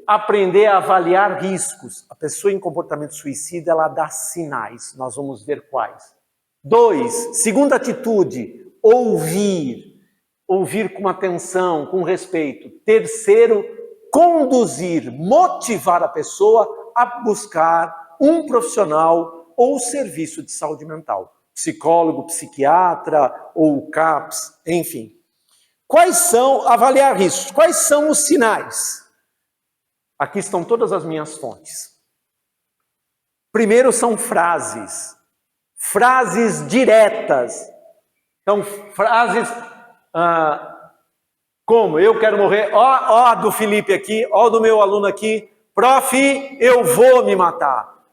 aprender a avaliar riscos. A pessoa em comportamento suicida, ela dá sinais. Nós vamos ver quais. 2, segunda atitude, ouvir. Ouvir com atenção, com respeito. Terceiro, conduzir, motivar a pessoa a buscar um profissional ou serviço de saúde mental. Psicólogo, psiquiatra ou CAPS, enfim. Quais são, avaliar riscos, quais são os sinais? Aqui estão todas as minhas fontes. Primeiro são frases diretas. Então, frases como, eu quero morrer, ó do Felipe aqui, ó do meu aluno aqui, prof, eu vou me matar.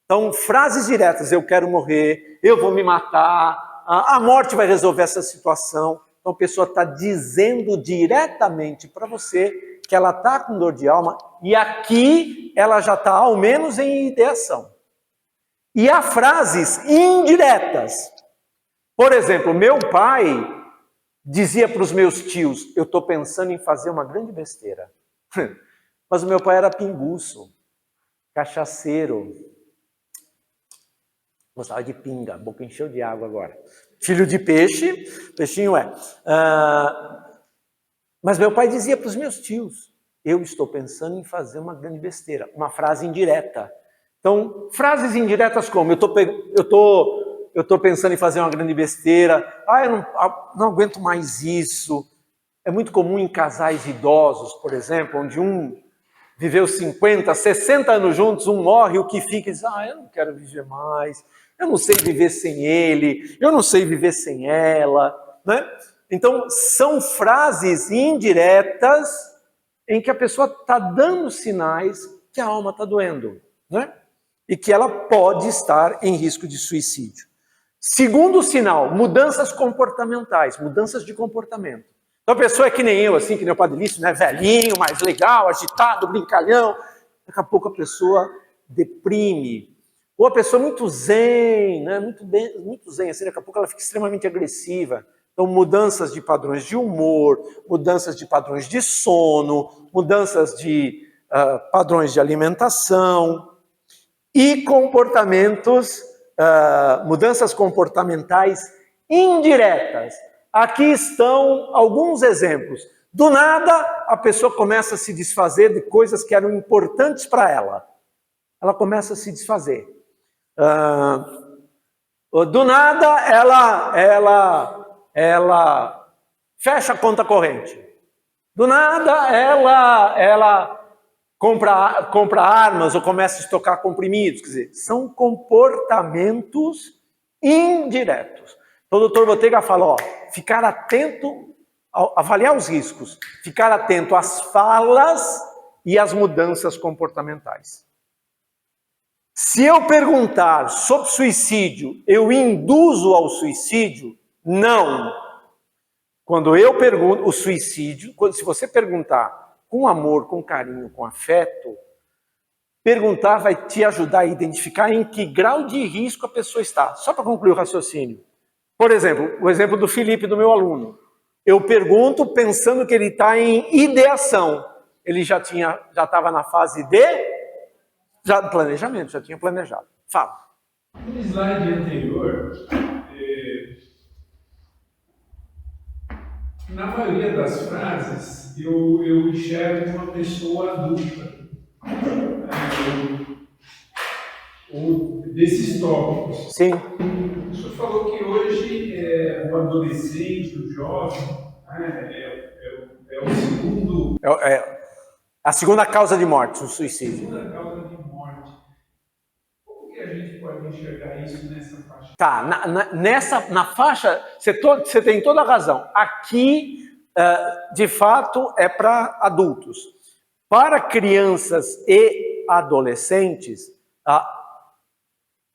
Então, frases diretas, eu quero morrer, eu vou me matar, a morte vai resolver essa situação. Então a pessoa está dizendo diretamente para você que ela está com dor de alma e aqui ela já está ao menos em ideação. E há frases indiretas. Por exemplo, meu pai dizia para os meus tios, eu estou pensando em fazer uma grande besteira. Mas o meu pai era pinguço, cachaceiro, gostava de pinga, boca encheu de água agora. Filho de peixe, peixinho é. Mas meu pai dizia para os meus tios, eu estou pensando em fazer uma grande besteira. Uma frase indireta. Então, frases indiretas como, eu estou pensando em fazer uma grande besteira, eu não aguento mais isso. É muito comum em casais idosos, por exemplo, onde um viveu 50, 60 anos juntos, um morre, o que fica diz, eu não quero viver mais, eu não sei viver sem ele, eu não sei viver sem ela, né? Então, são frases indiretas em que a pessoa está dando sinais que a alma está doendo, né? E que ela pode estar em risco de suicídio. Segundo sinal, mudanças comportamentais, mudanças de comportamento. Então a pessoa é que nem eu, assim, que nem o Padre Lício, né? Velhinho, mais legal, agitado, brincalhão. Daqui a pouco a pessoa deprime. Ou a pessoa muito zen, né? Muito zen, assim, daqui a pouco ela fica extremamente agressiva. Então mudanças de padrões de humor, mudanças de padrões de sono, mudanças de padrões de alimentação e comportamentos, mudanças comportamentais indiretas. Aqui estão alguns exemplos. Do nada, a pessoa começa a se desfazer de coisas que eram importantes para ela. Ela começa a se desfazer. Do nada, ela fecha a conta corrente. Do nada, ela compra armas ou começa a estocar comprimidos. Quer dizer, são comportamentos indiretos. Então o Dr. Bottega fala, ficar atento, avaliar os riscos, ficar atento às falas e às mudanças comportamentais. Se eu perguntar sobre suicídio, eu induzo ao suicídio? Não. Quando eu pergunto o suicídio, se você perguntar com amor, com carinho, com afeto, perguntar vai te ajudar a identificar em que grau de risco a pessoa está. Só para concluir o raciocínio. Por exemplo, o exemplo do Felipe, do meu aluno. Eu pergunto pensando que ele está em ideação. Ele já estava na fase de planejamento, já tinha planejado. Fala. No slide anterior, na maioria das frases, eu enxergo uma pessoa adulta. Ou desses tópicos. Sim. O senhor falou que hoje o adolescente, o jovem, é o segundo... A segunda causa de morte, o suicídio. A segunda causa de morte. Como que a gente pode enxergar isso nessa faixa? Tá, na faixa, você tem toda a razão. Aqui, de fato, é para adultos. Para crianças e adolescentes,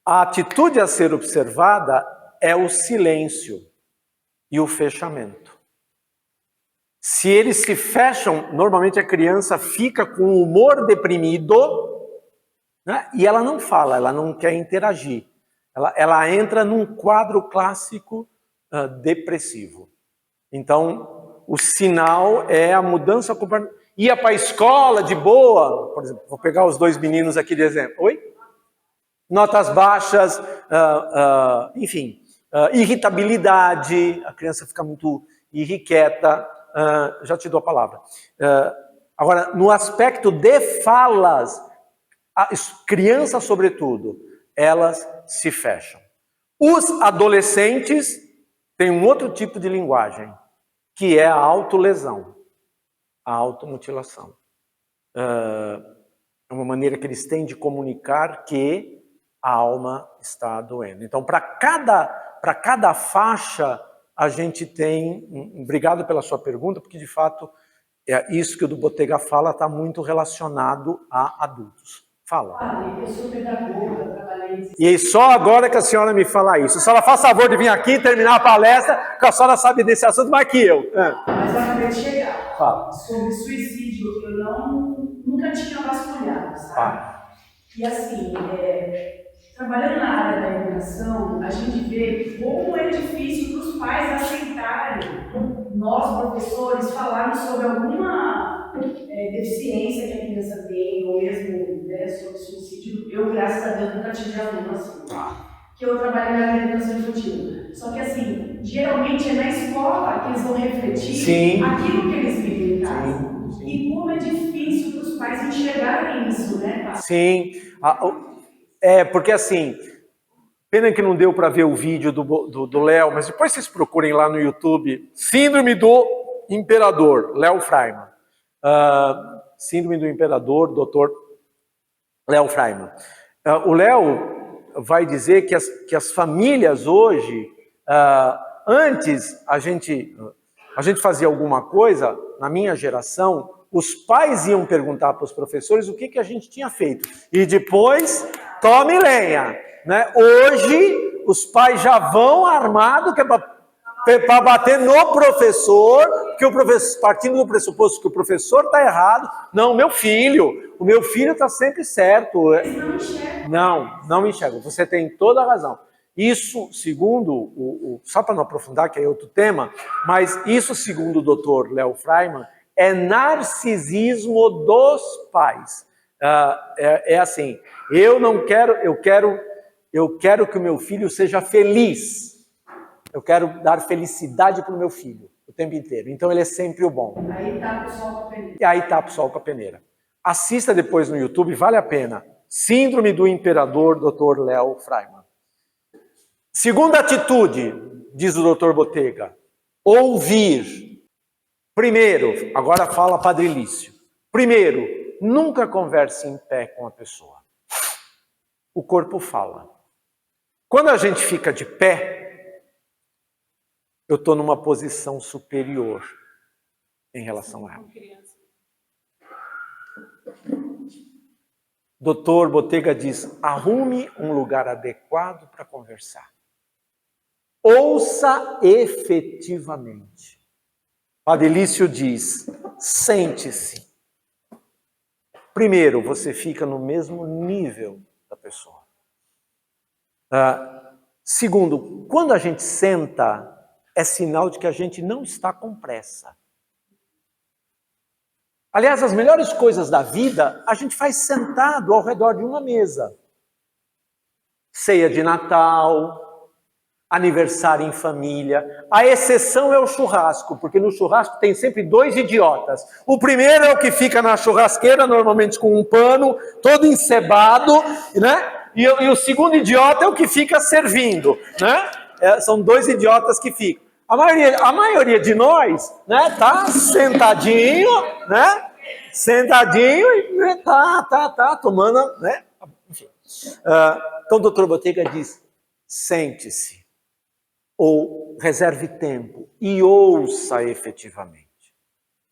a atitude a ser observada é o silêncio e o fechamento. Se eles se fecham, normalmente a criança fica com o humor deprimido, né? E ela não fala, ela não quer interagir. Ela entra num quadro clássico depressivo. Então, o sinal é a mudança comportamental. Ia para a escola de boa, por exemplo, vou pegar os dois meninos aqui de exemplo. Oi? Notas baixas, enfim, irritabilidade, a criança fica muito irrequieta, já te dou a palavra. Agora, no aspecto de falas, as crianças, sobretudo, elas se fecham. Os adolescentes têm um outro tipo de linguagem, que é a autolesão, a automutilação. É uma maneira que eles têm de comunicar que a alma está doendo. Então, para cada faixa, a gente tem... Obrigado pela sua pergunta, porque, de fato, isso que o do Bottega fala está muito relacionado a adultos. Fala. Eu sou pedagoga, trabalhei... E só agora que a senhora me fala isso. A senhora faz favor de vir aqui terminar a palestra, que a senhora sabe desse assunto mais que eu. Mas eu acabei de chegar. Fala. Sobre suicídio, eu nunca tinha vasculhado, sabe? Fala. E assim, trabalhando na área da educação, a gente vê como é difícil para os pais aceitarem nós, professores, falarmos sobre alguma deficiência que a criança tem, ou mesmo sobre suicídio. Eu, graças a Deus, nunca tive aluno assim. Que eu trabalho na área da educação infantil. Só que assim, geralmente é na escola que eles vão refletir aquilo que eles vivem em casa. E como é difícil para os pais enxergarem isso, né, pai? Sim. Porque assim, pena que não deu para ver o vídeo do Léo, mas depois vocês procurem lá no YouTube, Síndrome do imperador Léo Freiman. Síndrome do imperador, Dr. Léo Freiman. O Léo vai dizer que as famílias hoje, antes a gente fazia alguma coisa, na minha geração, os pais iam perguntar para os professores o que a gente tinha feito. E depois, tome lenha. Né? Hoje, os pais já vão armados para bater no professor, que o professor, partindo do pressuposto que o professor está errado. Não, o meu filho está sempre certo. Não enxerga. Você tem toda a razão. Isso, segundo, só para não aprofundar, que é outro tema, mas isso, segundo o Dr. Léo Freiman, é narcisismo dos pais. É assim, eu quero que o meu filho seja feliz. Eu quero dar felicidade para o meu filho o tempo inteiro. Então ele é sempre o bom. Aí tapa o sol com a peneira. E aí tapa o sol com a peneira. Assista depois no YouTube, vale a pena. Síndrome do imperador, Dr. Léo Freiman. Segunda atitude, diz o Dr. Botega, ouvir. Primeiro, agora fala Padre Lício. Primeiro, nunca converse em pé com a pessoa. O corpo fala. Quando a gente fica de pé, eu estou numa posição superior em relação a ela. Dr. Botega diz, arrume um lugar adequado para conversar. Ouça efetivamente. Padre Lício diz, sente-se. Primeiro, você fica no mesmo nível da pessoa. Segundo, quando a gente senta, é sinal de que a gente não está com pressa. Aliás, as melhores coisas da vida a gente faz sentado ao redor de uma mesa. Ceia de Natal, aniversário em família. A exceção é o churrasco, porque no churrasco tem sempre dois idiotas. O primeiro é o que fica na churrasqueira, normalmente com um pano, todo encebado, né? E o segundo idiota é o que fica servindo, né? São dois idiotas que ficam. A maioria de nós, né, tá sentadinho, né? Sentadinho e né, tá tomando, né? Enfim. Então o Dr. Botega diz, sente-se, ou reserve tempo e ouça efetivamente.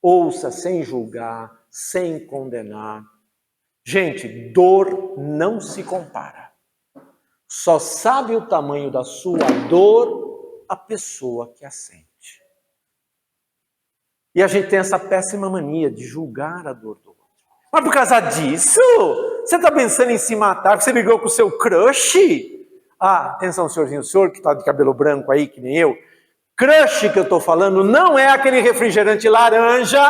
Ouça sem julgar, sem condenar. Gente, dor não se compara. Só sabe o tamanho da sua dor a pessoa que a sente. E a gente tem essa péssima mania de julgar a dor do outro. Mas por causa disso, você está pensando em se matar, porque você brigou com o seu crush? Atenção, senhorzinho, o senhor que está de cabelo branco aí, que nem eu. Crush que eu estou falando não é aquele refrigerante laranja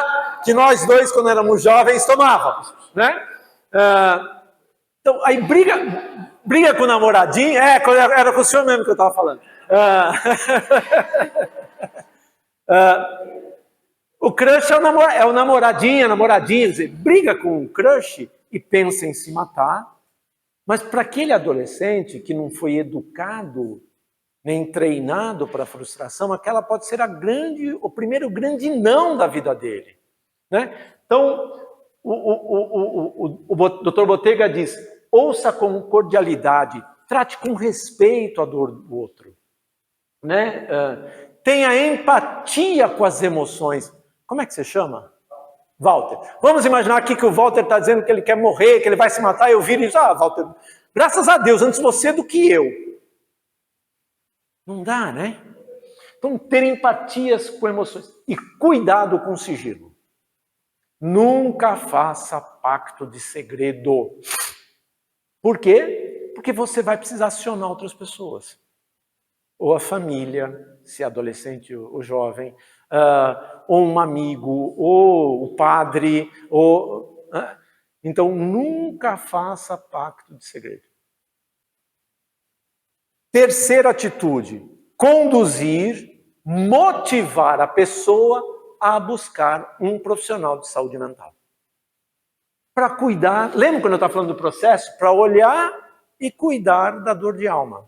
que nós dois, quando éramos jovens, tomávamos, né? Então, aí briga com o namoradinho, era com o senhor mesmo que eu estava falando. O crush é o namoradinho, a namoradinha, dizer, briga com o crush e pensa em se matar, mas para aquele adolescente que não foi educado, nem treinado para a frustração, aquela pode ser o primeiro grande não da vida dele. Né? Então, o Dr. Botega diz, ouça com cordialidade, trate com respeito a dor do outro. Né? Tenha empatia com as emoções. Como é que você chama? Walter. Vamos imaginar aqui que o Walter está dizendo que ele quer morrer, que ele vai se matar, e eu viro e digo, Walter, graças a Deus, antes você do que eu. Não dá, né? Então, ter empatias com emoções. E cuidado com o sigilo. Nunca faça pacto de segredo. Por quê? Porque você vai precisar acionar outras pessoas. Ou a família, se é adolescente ou jovem, ou um amigo, ou o padre, Então, nunca faça pacto de segredo. Terceira atitude, conduzir, motivar a pessoa a buscar um profissional de saúde mental. Para cuidar, lembra quando eu estava falando do processo? Para olhar e cuidar da dor de alma.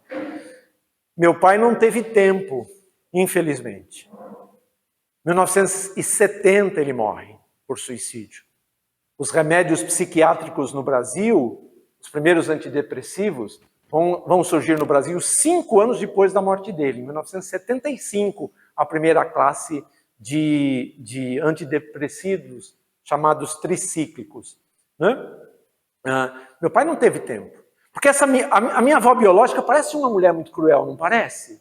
Meu pai não teve tempo, infelizmente. 1970 ele morre por suicídio. Os remédios psiquiátricos no Brasil, os primeiros antidepressivos, vão surgir no Brasil 5 anos depois da morte dele. Em 1975, a primeira classe de antidepressivos chamados tricíclicos. Né? Meu pai não teve tempo. Porque a minha avó biológica parece uma mulher muito cruel, não parece?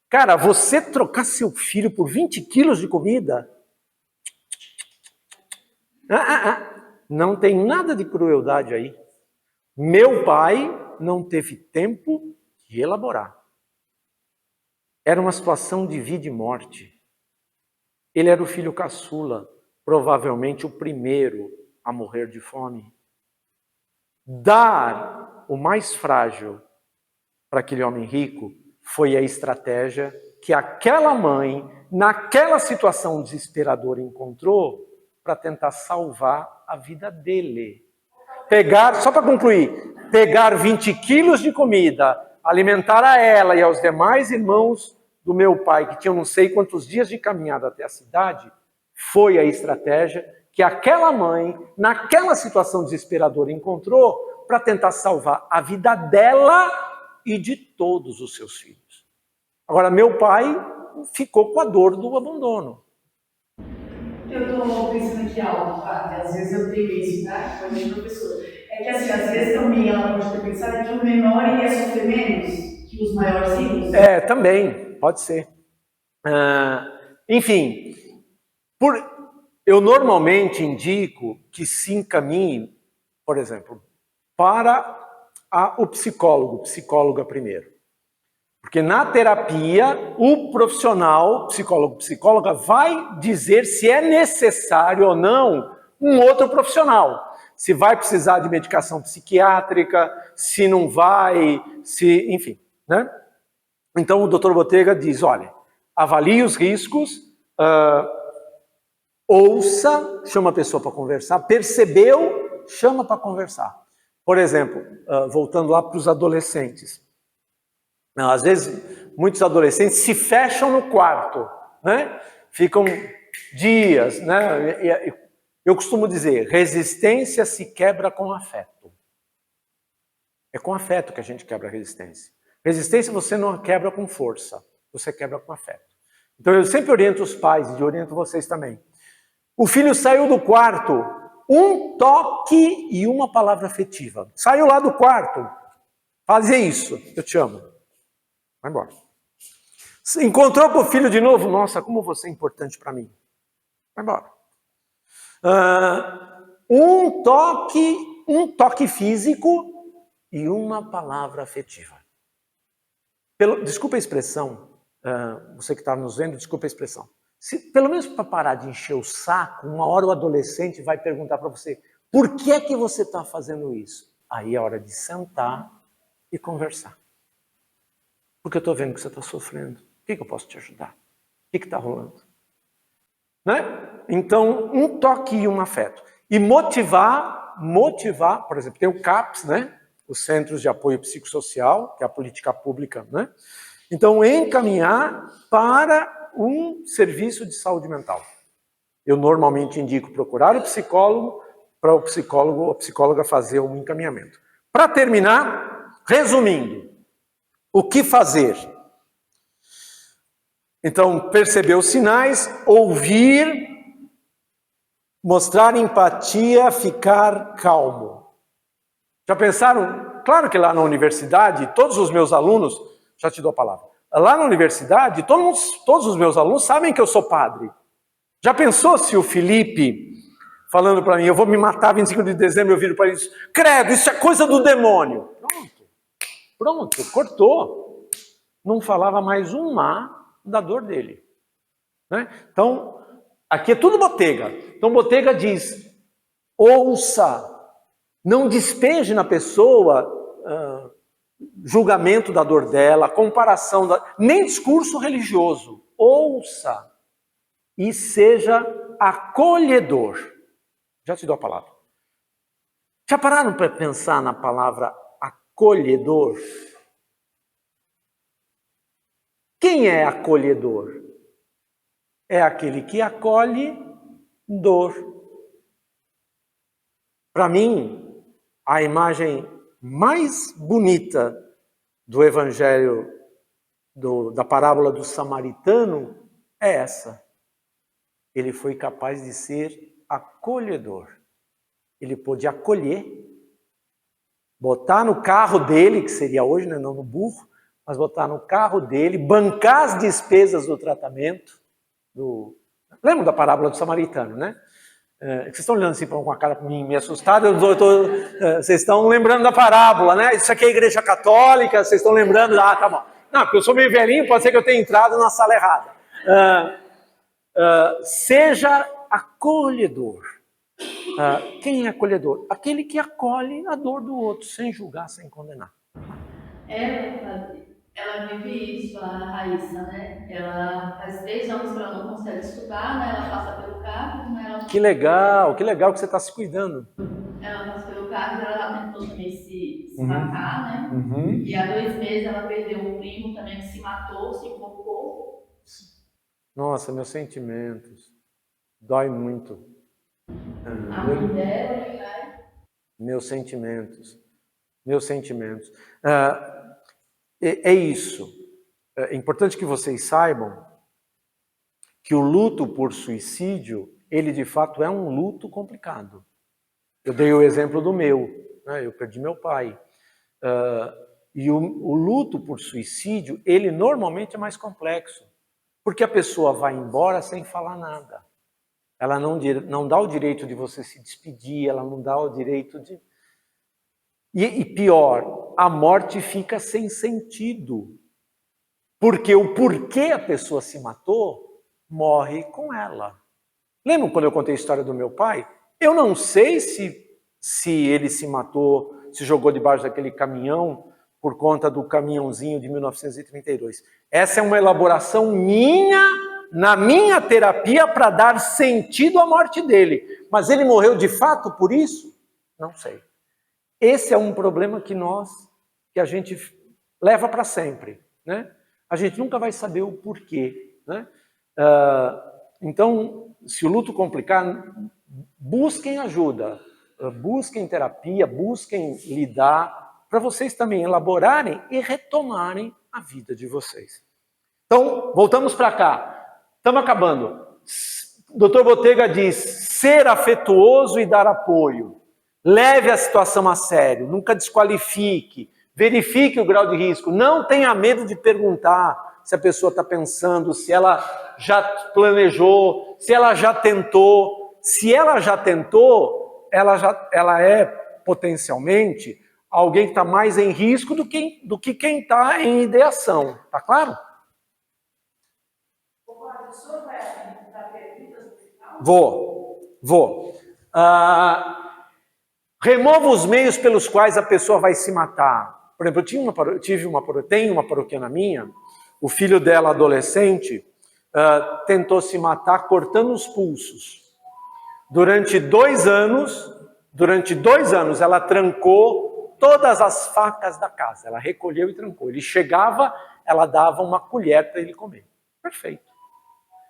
Cara, você trocar seu filho por 20 quilos de comida? Não tem nada de crueldade aí. Meu pai não teve tempo de elaborar. Era uma situação de vida e morte. Ele era o filho caçula, provavelmente o primeiro a morrer de fome. Dar o mais frágil para aquele homem rico foi a estratégia que aquela mãe, naquela situação desesperadora, encontrou para tentar salvar a vida dele. Só para concluir, pegar 20 quilos de comida, alimentar a ela e aos demais irmãos do meu pai, que tinham não sei quantos dias de caminhada até a cidade, foi a estratégia que aquela mãe, naquela situação desesperadora, encontrou para tentar salvar a vida dela e de todos os seus filhos. Agora, meu pai ficou com a dor do abandono. Eu estou pensando aqui algo, tá? Às vezes eu tenho isso, tá? Pode ser professor. É que assim, às vezes também ela pode ter pensado que o menor iria sofrer menos que os maiorzinhos. Também, pode ser. Enfim, eu normalmente indico que se encaminhe, por exemplo, para o psicólogo, psicóloga primeiro. Porque na terapia, o profissional, psicólogo, psicóloga, vai dizer se é necessário ou não um outro profissional. Se vai precisar de medicação psiquiátrica, se não vai, enfim. Né? Então o Dr. Botega diz, olha, avalie os riscos, ouça, chama a pessoa para conversar, percebeu, chama para conversar. Por exemplo, voltando lá para os adolescentes. Às vezes, muitos adolescentes se fecham no quarto, né? Ficam dias, né? Eu costumo dizer, resistência se quebra com afeto. É com afeto que a gente quebra a resistência. Resistência você não quebra com força, você quebra com afeto. Então eu sempre oriento os pais, e oriento vocês também. O filho saiu do quarto, um toque e uma palavra afetiva. Saiu lá do quarto, fazer isso, eu te amo. Vai embora. Encontrou com o filho de novo, nossa, como você é importante para mim. Vai embora. Um toque físico e uma palavra afetiva. Desculpa a expressão, você que está nos vendo, desculpa a expressão. Pelo menos para parar de encher o saco, uma hora o adolescente vai perguntar para você, por que é que você está fazendo isso? Aí é hora de sentar e conversar. Porque eu estou vendo que você está sofrendo. O que eu posso te ajudar? O que está rolando? Né? Então, um toque e um afeto. E motivar, por exemplo, tem o CAPS, né? Os Centros de Apoio Psicossocial, que é a política pública, né? Então, encaminhar para um serviço de saúde mental. Eu normalmente indico procurar o psicólogo, para o psicólogo ou a psicóloga fazer um encaminhamento. Para terminar, resumindo, o que fazer? Então, perceber os sinais, ouvir, mostrar empatia, ficar calmo. Já pensaram? Claro que lá na universidade, todos os meus alunos, já te dou a palavra, lá na universidade, todos os meus alunos sabem que eu sou padre. Já pensou se o Felipe, falando para mim, eu vou me matar 25 de dezembro, eu viro para ele e diz, credo, isso é coisa do demônio. Pronto, cortou. Não falava mais um má da dor dele. Né? Então, aqui é tudo Botega. Então, Botega diz, ouça, não despeje na pessoa julgamento da dor dela, comparação, nem discurso religioso. Ouça e seja acolhedor. Já te dou a palavra. Já pararam para pensar na palavra acolhedor? Quem é acolhedor? é aquele que acolhe dor. Para mim, a imagem mais bonita do evangelho, da parábola do samaritano, é essa. Ele foi capaz de ser acolhedor. Ele pôde acolher, botar no carro dele, que seria hoje, né, não no burro, mas botar no carro dele, bancar as despesas do tratamento. Lembra da parábola do samaritano, né? Vocês estão olhando assim com a cara me assustada, vocês estão lembrando da parábola, né? Isso aqui é a igreja católica, vocês estão lembrando? Ah, tá bom. Não, porque eu sou meio velhinho, pode ser que eu tenha entrado na sala errada. Seja acolhedor. Quem é acolhedor? Aquele que acolhe a dor do outro, sem julgar, sem condenar. Ela vive isso, a Raíssa, né? Ela faz 3 anos que ela não consegue estudar, né? Ela passa pelo carro, né? Que legal que você está se cuidando. Ela passa pelo carro, ela já tentou também se matar, né? E há 2 meses ela perdeu um primo também que se matou, se enforcou. Nossa, meus sentimentos. Dói muito. A mãe dela, né? Meus sentimentos. É isso. É importante que vocês saibam que o luto por suicídio, ele de fato é um luto complicado. Eu dei o exemplo do meu, né? Eu perdi meu pai. E o luto por suicídio, ele normalmente é mais complexo, porque a pessoa vai embora sem falar nada. Ela não dá o direito de você se despedir, ela não dá o direito de... E pior, a morte fica sem sentido. Porque o porquê a pessoa se matou, morre com ela. Lembram quando eu contei a história do meu pai? Eu não sei se ele se matou, se jogou debaixo daquele caminhão por conta do caminhãozinho de 1932. Essa é uma elaboração minha, na minha terapia, para dar sentido à morte dele. Mas ele morreu de fato por isso? Não sei. Esse é um problema que a gente leva para sempre, né? A gente nunca vai saber o porquê, né? Então, se o luto complicar, busquem ajuda, busquem terapia, busquem lidar, para vocês também elaborarem e retomarem a vida de vocês. Então, voltamos para cá. Estamos acabando. Dr. Botega diz, ser afetuoso e dar apoio. Leve a situação a sério, nunca desqualifique, verifique o grau de risco, não tenha medo de perguntar se a pessoa está pensando, se ela já planejou, se ela já tentou. Se ela já tentou, ela é potencialmente alguém que está mais em risco do que quem está em ideação, tá claro? O senhor vai dar perguntas no final? Vou. Remova os meios pelos quais a pessoa vai se matar. Por exemplo, tenho uma paroquiana minha, o filho dela, adolescente, tentou se matar cortando os pulsos. Durante 2 anos, ela trancou todas as facas da casa. Ela recolheu e trancou. Ele chegava, ela dava uma colher para ele comer. Perfeito.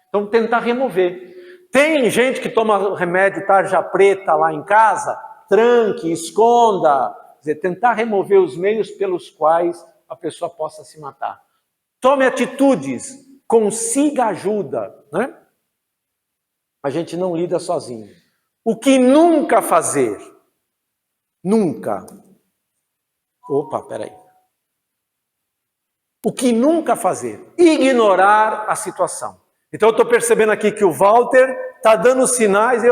Então, tentar remover. Tem gente que toma remédio tarja preta lá em casa, tranque, esconda, quer dizer, tentar remover os meios pelos quais a pessoa possa se matar. Tome atitudes, consiga ajuda, né? A gente não lida sozinho. O que nunca fazer? Nunca. Opa, peraí. O que nunca fazer? Ignorar a situação. Então eu estou percebendo aqui que o Walter está dando sinais,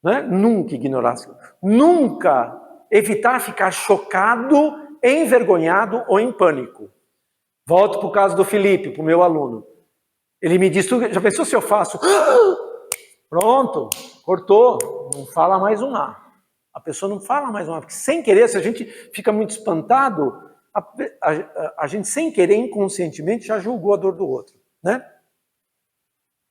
né? Nunca ignorar. Nunca evitar ficar chocado, envergonhado ou em pânico. Volto para o caso do Felipe, para o meu aluno. Ele me disse, já pensou se eu faço? Pronto, cortou, não fala mais um A. A pessoa não fala mais um A, porque sem querer, se a gente fica muito espantado, a gente sem querer, inconscientemente, já julgou a dor do outro, né?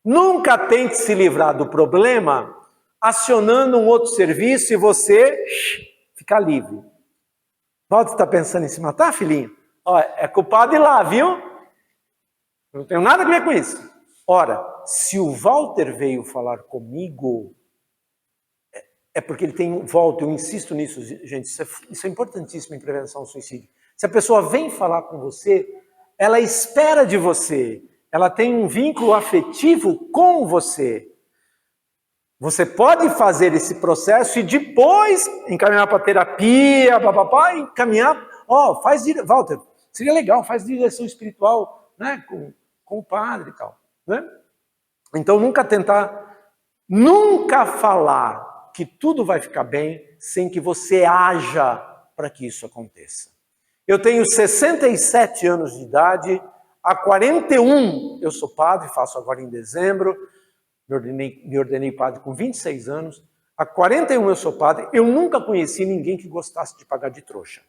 Nunca tente se livrar do problema acionando um outro serviço e você ficar livre. Walter está pensando em se matar, filhinho? Ó, é culpado ir lá, viu? Eu não tenho nada a ver com isso. Ora, se o Walter veio falar comigo, é porque ele tem volta, eu insisto nisso, gente, isso é importantíssimo em prevenção ao suicídio. Se a pessoa vem falar com você, ela espera de você, ela tem um vínculo afetivo com você. Você pode fazer esse processo e depois encaminhar para terapia, papapá, encaminhar, faz, Walter, seria legal, faz direção espiritual, né, com o padre e tal, né? Então nunca falar que tudo vai ficar bem sem que você haja para que isso aconteça. Eu tenho 67 anos de idade, há 41 eu sou padre, faço agora em dezembro, me ordenei padre com 26 anos, há 41 eu sou padre, eu nunca conheci ninguém que gostasse de pagar de trouxa.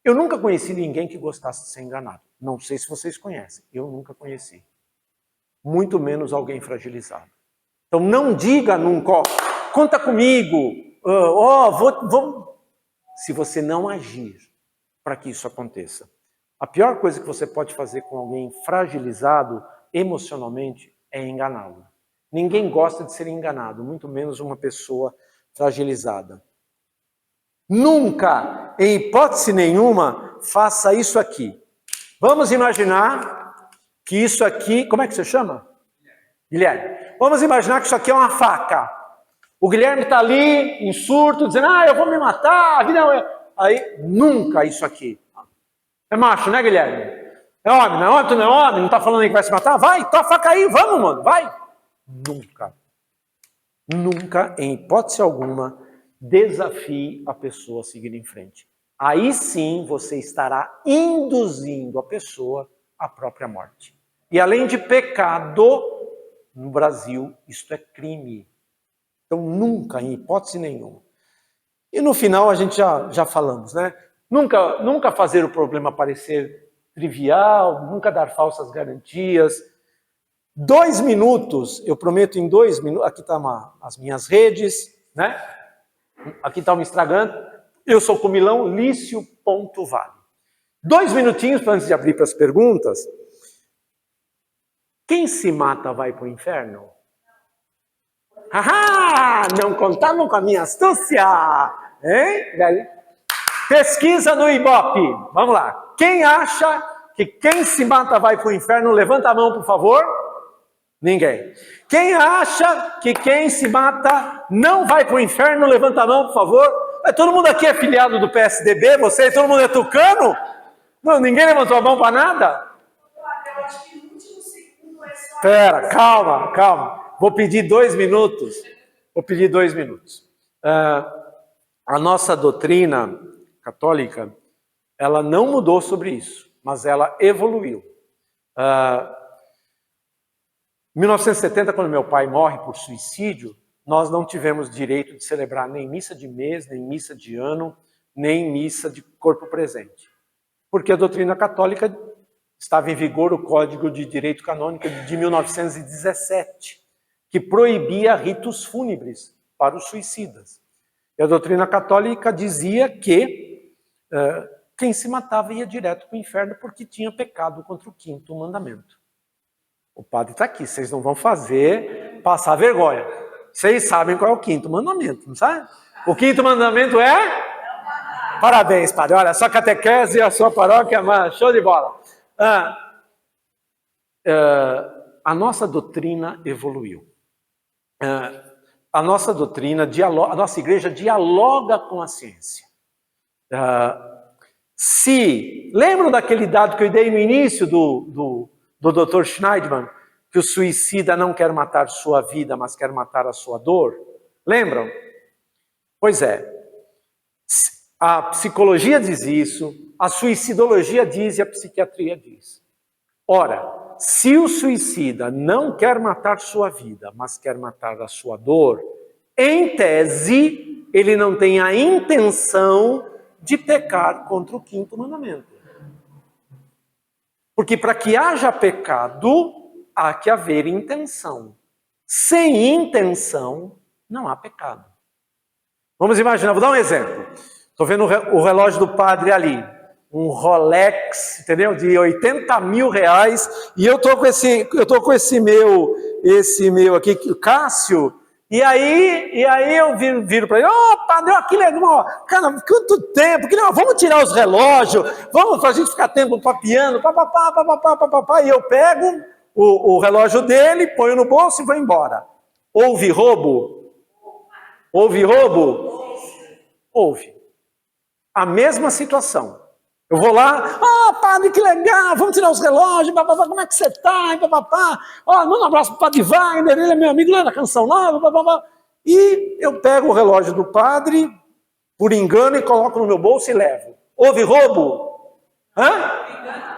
Eu nunca conheci ninguém que gostasse de ser enganado. Não sei se vocês conhecem, eu nunca conheci. Muito menos alguém fragilizado. Então não diga nunca, conta comigo, se você não agir para que isso aconteça. A pior coisa que você pode fazer com alguém fragilizado emocionalmente é enganá-lo. Ninguém gosta de ser enganado, muito menos uma pessoa fragilizada. Nunca, em hipótese nenhuma, faça isso aqui. Vamos imaginar que isso aqui... Como é que você chama? Guilherme. Vamos imaginar que isso aqui é uma faca. O Guilherme está ali, em surto, dizendo, eu vou me matar, a vida é... Aí, nunca isso aqui. É macho, né, Guilherme? É homem, não é homem? Tu não é homem? Não está falando aí que vai se matar? Vai, tua faca aí, vamos, mano, vai. Nunca. Nunca, em hipótese alguma, desafie a pessoa a seguir em frente. Aí sim você estará induzindo a pessoa à própria morte. E além de pecado, no Brasil, isto é crime. Então nunca, em hipótese nenhuma. E no final a gente já falamos, né? Nunca fazer o problema parecer trivial, nunca dar falsas garantias. 2 minutos, eu prometo em 2 minutos, aqui estão as minhas redes, né? Aqui está o Instagram, eu sou Comilão, Lício.vale. 2 minutinhos antes de abrir para as perguntas. Quem se mata vai para o inferno? Não contavam com a minha astúcia! Hein? Pesquisa no Ibope. Vamos lá. Quem acha que quem se mata vai para o inferno, levanta a mão, por favor. Ninguém. Quem acha que quem se mata não vai para o inferno, levanta a mão, por favor. Todo mundo aqui é filiado do PSDB, todo mundo é tucano? Não, ninguém levantou a mão para nada? Eu acho que no último segundo é só... Espera, calma. Vou pedir 2 minutos. A nossa doutrina católica, ela não mudou sobre isso, mas ela evoluiu. Em 1970, quando meu pai morre por suicídio, nós não tivemos direito de celebrar nem missa de mês, nem missa de ano, nem missa de corpo presente. Porque a doutrina católica estava em vigor o Código de Direito Canônico de 1917, que proibia ritos fúnebres para os suicidas. E a doutrina católica dizia que quem se matava ia direto para o inferno porque tinha pecado contra o 5º mandamento. O padre está aqui, vocês não vão fazer passar vergonha. Vocês sabem qual é o 5º mandamento, não sabe? O 5º mandamento é... Parabéns, padre. Olha, a sua catequese e a sua paróquia, show de bola. A nossa doutrina evoluiu. A nossa doutrina, a nossa igreja dialoga com a ciência. Lembram daquele dado que eu dei no início do Dr. Schneidman, que o suicida não quer matar sua vida, mas quer matar a sua dor? Lembram? Pois é. A psicologia diz isso, a suicidologia diz e a psiquiatria diz. Ora, se o suicida não quer matar sua vida, mas quer matar a sua dor, em tese, ele não tem a intenção de pecar contra o 5º mandamento. Porque para que haja pecado, há que haver intenção. Sem intenção, não há pecado. Vamos imaginar, vou dar um exemplo. Estou vendo o relógio do padre ali. um Rolex, entendeu? De 80 mil reais, e eu tô com esse meu aqui, Cássio, e aí eu viro para ele, padre, que legal, cara, quanto tempo, que legal, vamos tirar os relógios, vamos a gente ficar tempo papiando, papapá, e eu pego o relógio dele, ponho no bolso e vou embora. Houve roubo? Houve roubo? Houve. A mesma situação. Eu vou lá, padre, que legal, vamos tirar os relógios, papapá, como é que você tá, papapá, manda um abraço pro padre Wagner, ele é meu amigo lá da Canção Nova, papapá. E eu pego o relógio do padre, por engano, e coloco no meu bolso e levo. Houve roubo?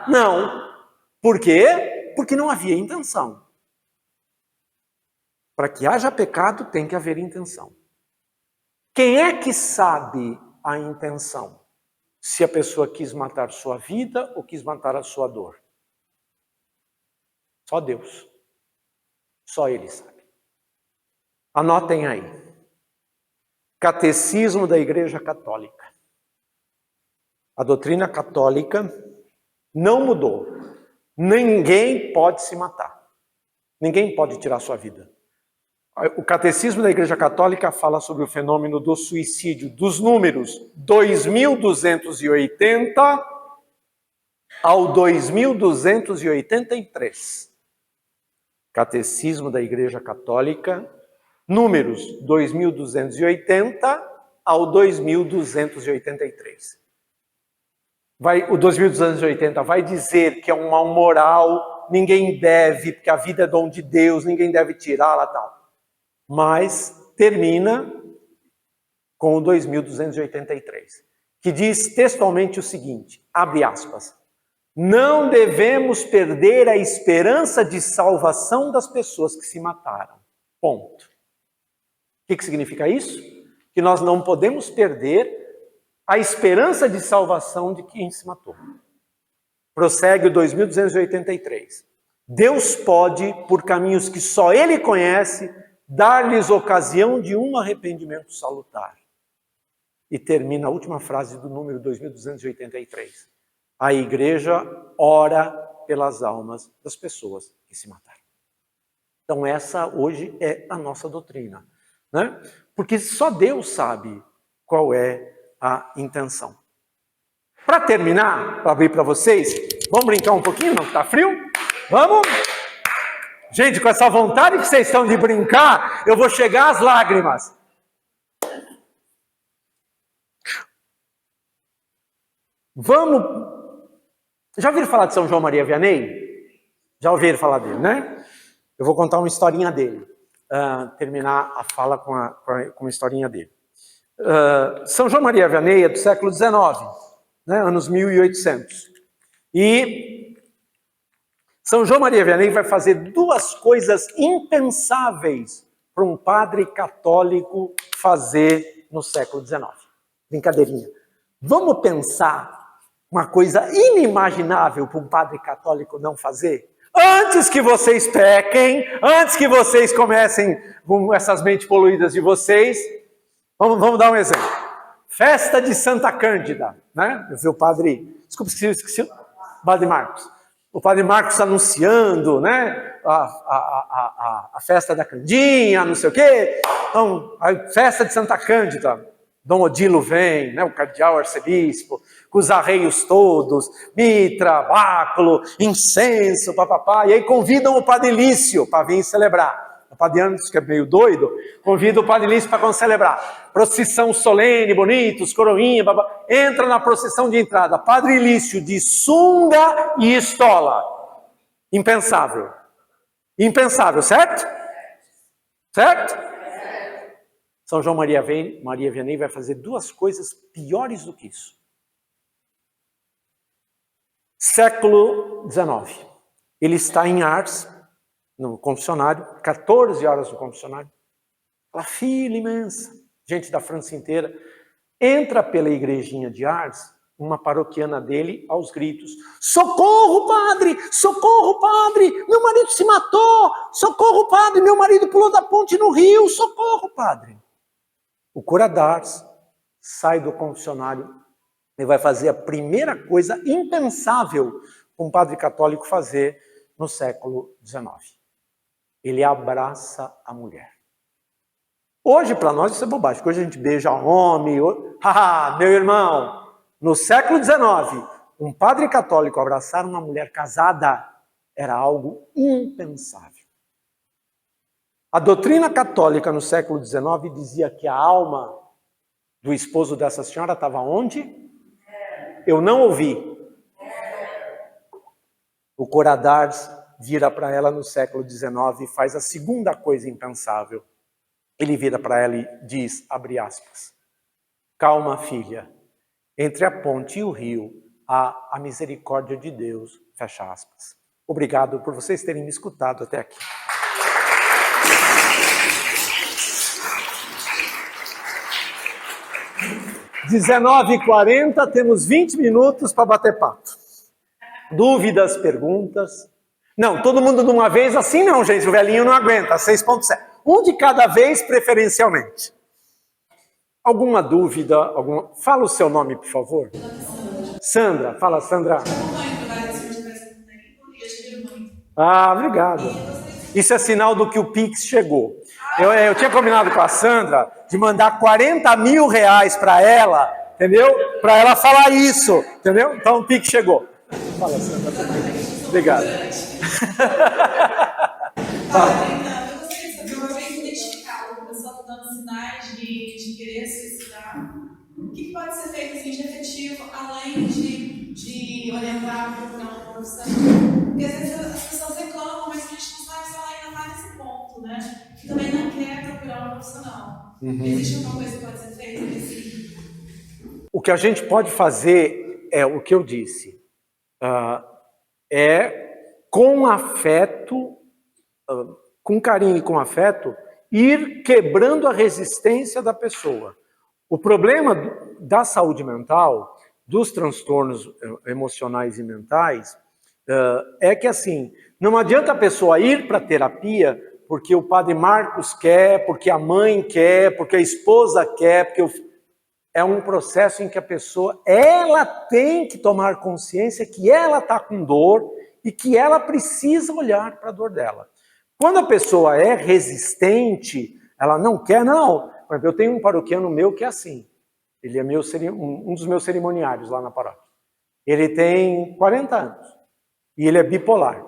Não. Por quê? Porque não havia intenção. Para que haja pecado, tem que haver intenção. Quem é que sabe a intenção? Se a pessoa quis matar sua vida ou quis matar a sua dor? Só Deus. Só Ele sabe. Anotem aí. Catecismo da Igreja Católica. A doutrina católica não mudou. Ninguém pode se matar. Ninguém pode tirar sua vida. O Catecismo da Igreja Católica fala sobre o fenômeno do suicídio, dos números 2280 ao 2283. Catecismo da Igreja Católica, números 2280 ao 2283. O 2280 vai dizer que é um mal moral, ninguém deve, porque a vida é dom de Deus, ninguém deve tirá-la, tal. Mas termina com o 2283, que diz textualmente o seguinte, abre aspas, não devemos perder a esperança de salvação das pessoas que se mataram. Ponto. O que significa isso? Que nós não podemos perder a esperança de salvação de quem se matou. Prossegue o 2283. Deus pode, por caminhos que só Ele conhece, dar-lhes ocasião de um arrependimento salutar. E termina a última frase do número 2283. A igreja ora pelas almas das pessoas que se mataram. Então essa hoje é a nossa doutrina, né? Porque só Deus sabe qual é a intenção. Para terminar, para abrir para vocês, vamos brincar um pouquinho, não? Tá frio? Vamos? Gente, com essa vontade que vocês estão de brincar, eu vou chegar às lágrimas. Vamos... Já ouviram falar de São João Maria Vianney? Já ouviram falar dele, né? Eu vou contar uma historinha dele. Terminar a fala com uma historinha dele. São João Maria Vianney é do século XIX, né? Anos 1800. E... São João Maria Vianney vai fazer duas coisas impensáveis para um padre católico fazer no século XIX. Brincadeirinha. Vamos pensar uma coisa inimaginável para um padre católico não fazer? Antes que vocês pequem, antes que vocês comecem com essas mentes poluídas de vocês, vamos dar um exemplo. Festa de Santa Cândida, né? Eu vi o padre... Desculpa, esqueci o padre Marcos. O padre Marcos anunciando, né, a festa da Candinha, não sei o quê. Então, a festa de Santa Cândida, Dom Odilo vem, né, o cardeal arcebispo, com os arreios todos, mitra, báculo, incenso, papapá. E aí convidam o padre Lício para vir celebrar. O padre Anderson, que é meio doido, convida o padre Lício para celebrar. Procissão solene, bonitos, coroinha, babá. Entra na procissão de entrada. Padre Lício de sunga e estola. Impensável. Impensável, certo? Certo? São João Maria Vianney vai fazer duas coisas piores do que isso. Século XIX. Ele está em Ars, no confessionário, 14 horas no confessionário. Uma fila imensa, gente da França inteira. Entra pela igrejinha de Ars, uma paroquiana dele, aos gritos. Socorro, padre! Socorro, padre! Meu marido se matou! Socorro, padre! Meu marido pulou da ponte no rio! Socorro, padre! O cura d'Ars sai do confessionário Ele vai fazer a primeira coisa impensável para um padre católico fazer no século XIX. Ele abraça a mulher. Hoje, para nós, isso é bobagem, porque hoje a gente beija homem. Meu irmão, no século XIX, um padre católico abraçar uma mulher casada era algo impensável. A doutrina católica no século XIX dizia que a alma do esposo dessa senhora estava onde? Eu não ouvi. O Coradars vira para ela no século XIX e faz a segunda coisa impensável. Ele vira para ela e diz, abre aspas, calma, filha, entre a ponte e o rio há a misericórdia de Deus, fecha aspas. Obrigado por vocês terem me escutado até aqui. às 19h40, temos 20 minutos para bater papo. Dúvidas, perguntas? Não, todo mundo de uma vez, assim não, gente, o velhinho não aguenta, 6.7. Um de cada vez, preferencialmente. Alguma dúvida? Fala o seu nome, por favor. Sandra, fala, Sandra. Ah, obrigado. Isso é sinal do que o Pix chegou. Eu tinha combinado com a Sandra de mandar 40 mil reais para ela, entendeu? Para ela falar isso, entendeu? Então o Pix chegou. Fala, Sandra. Obrigado. Eu gostaria de saber, uma vez identificado, o pessoal está dando sinais de querer suicidar, o que pode ser feito assim, de efetivo, além de orientar, procurar uma profissional? Porque às vezes as pessoas reclamam, mas a gente não sabe se ela ainda está nesse ponto, né? E também não quer procurar uma profissional. Existe alguma coisa que pode ser feita nesse? O que a gente pode fazer é o que eu disse. É com afeto, com carinho e com afeto, ir quebrando a resistência da pessoa. O problema da saúde mental, dos transtornos emocionais e mentais, é que assim, não adianta a pessoa ir para a terapia porque o padre Marcos quer, porque a mãe quer, porque a esposa quer, porque é um processo em que a pessoa, ela tem que tomar consciência que ela está com dor e que ela precisa olhar para a dor dela. Quando a pessoa é resistente, ela não quer, não. Eu tenho um paroquiano meu que é assim. Ele é um dos meus cerimoniários lá na paróquia. Ele tem 40 anos e ele é bipolar.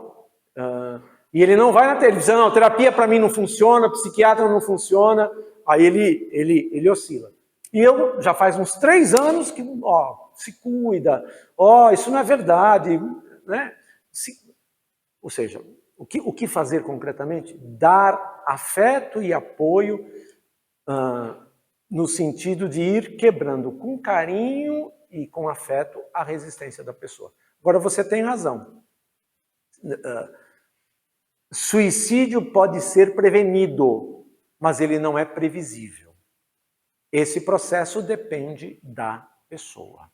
E ele não vai na televisão, não, terapia para mim não funciona, psiquiatra não funciona. Aí ele oscila. E eu já faz uns 3 anos que se cuida, isso não é verdade, né? Ou seja, o que fazer concretamente? Dar afeto e apoio no sentido de ir quebrando com carinho e com afeto a resistência da pessoa. Agora você tem razão. Suicídio pode ser prevenido, mas ele não é previsível. Esse processo depende da pessoa.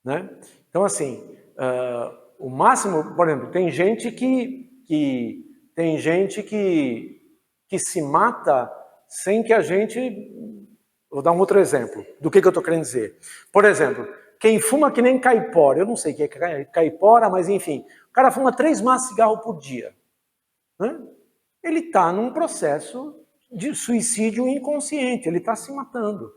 Né? Então, assim, o máximo, por exemplo, tem gente que se mata sem que a gente... Vou dar um outro exemplo do que eu estou querendo dizer. Por exemplo, quem fuma que nem caipora, eu não sei o que é caipora, mas enfim, o cara fuma 3 maços de cigarro por dia. Né? Ele está num processo de suicídio inconsciente, ele está se matando.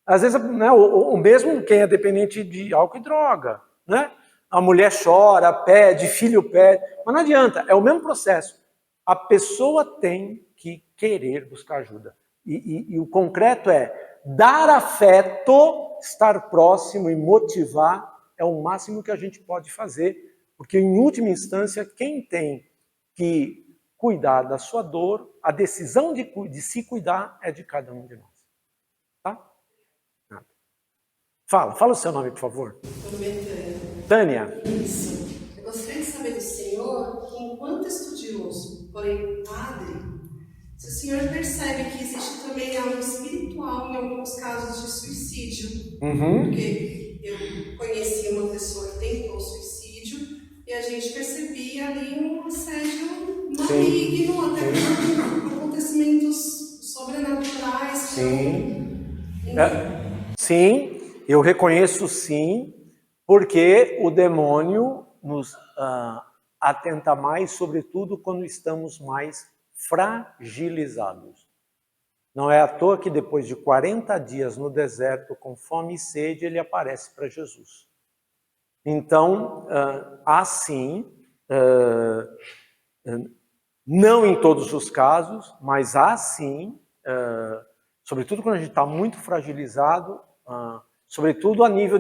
Às vezes, né, o mesmo quem é dependente de álcool e droga, né? A mulher chora, pede, filho pede, mas não adianta, é o mesmo processo. A pessoa tem que querer buscar ajuda. E o concreto é dar afeto, estar próximo e motivar é o máximo que a gente pode fazer, porque em última instância, quem tem que cuidar da sua dor, a decisão de se cuidar é de cada um de nós. Tá? Nada. Fala o seu nome, por favor. Meu nome é Tânia. Isso. Eu gostaria de saber do senhor que, enquanto estudioso, porém padre, se o senhor percebe que existe também algo espiritual em alguns casos de suicídio. Porque eu conheci uma pessoa que tentou suicídio e a gente percebia ali um assédio maligno, até por acontecimentos sobrenaturais. Sim. eu reconheço sim, porque o demônio nos atenta mais, sobretudo quando estamos mais fragilizados. Não é à toa que depois de 40 dias no deserto, com fome e sede, ele aparece para Jesus. Então, assim, não em todos os casos, mas assim, sobretudo quando a gente está muito fragilizado, sobretudo a nível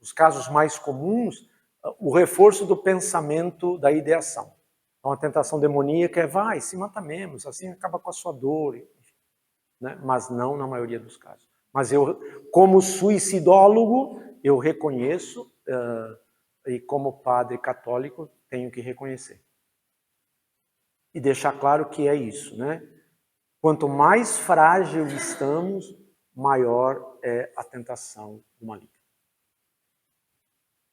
dos casos mais comuns, o reforço do pensamento da ideação. Então, a tentação demoníaca é, vai, se mata menos, assim acaba com a sua dor, né? Mas não na maioria dos casos. Mas eu, como suicidólogo, eu reconheço, e como padre católico, tenho que reconhecer. E deixar claro que é isso, né? Quanto mais frágil estamos, maior é a tentação do maligno.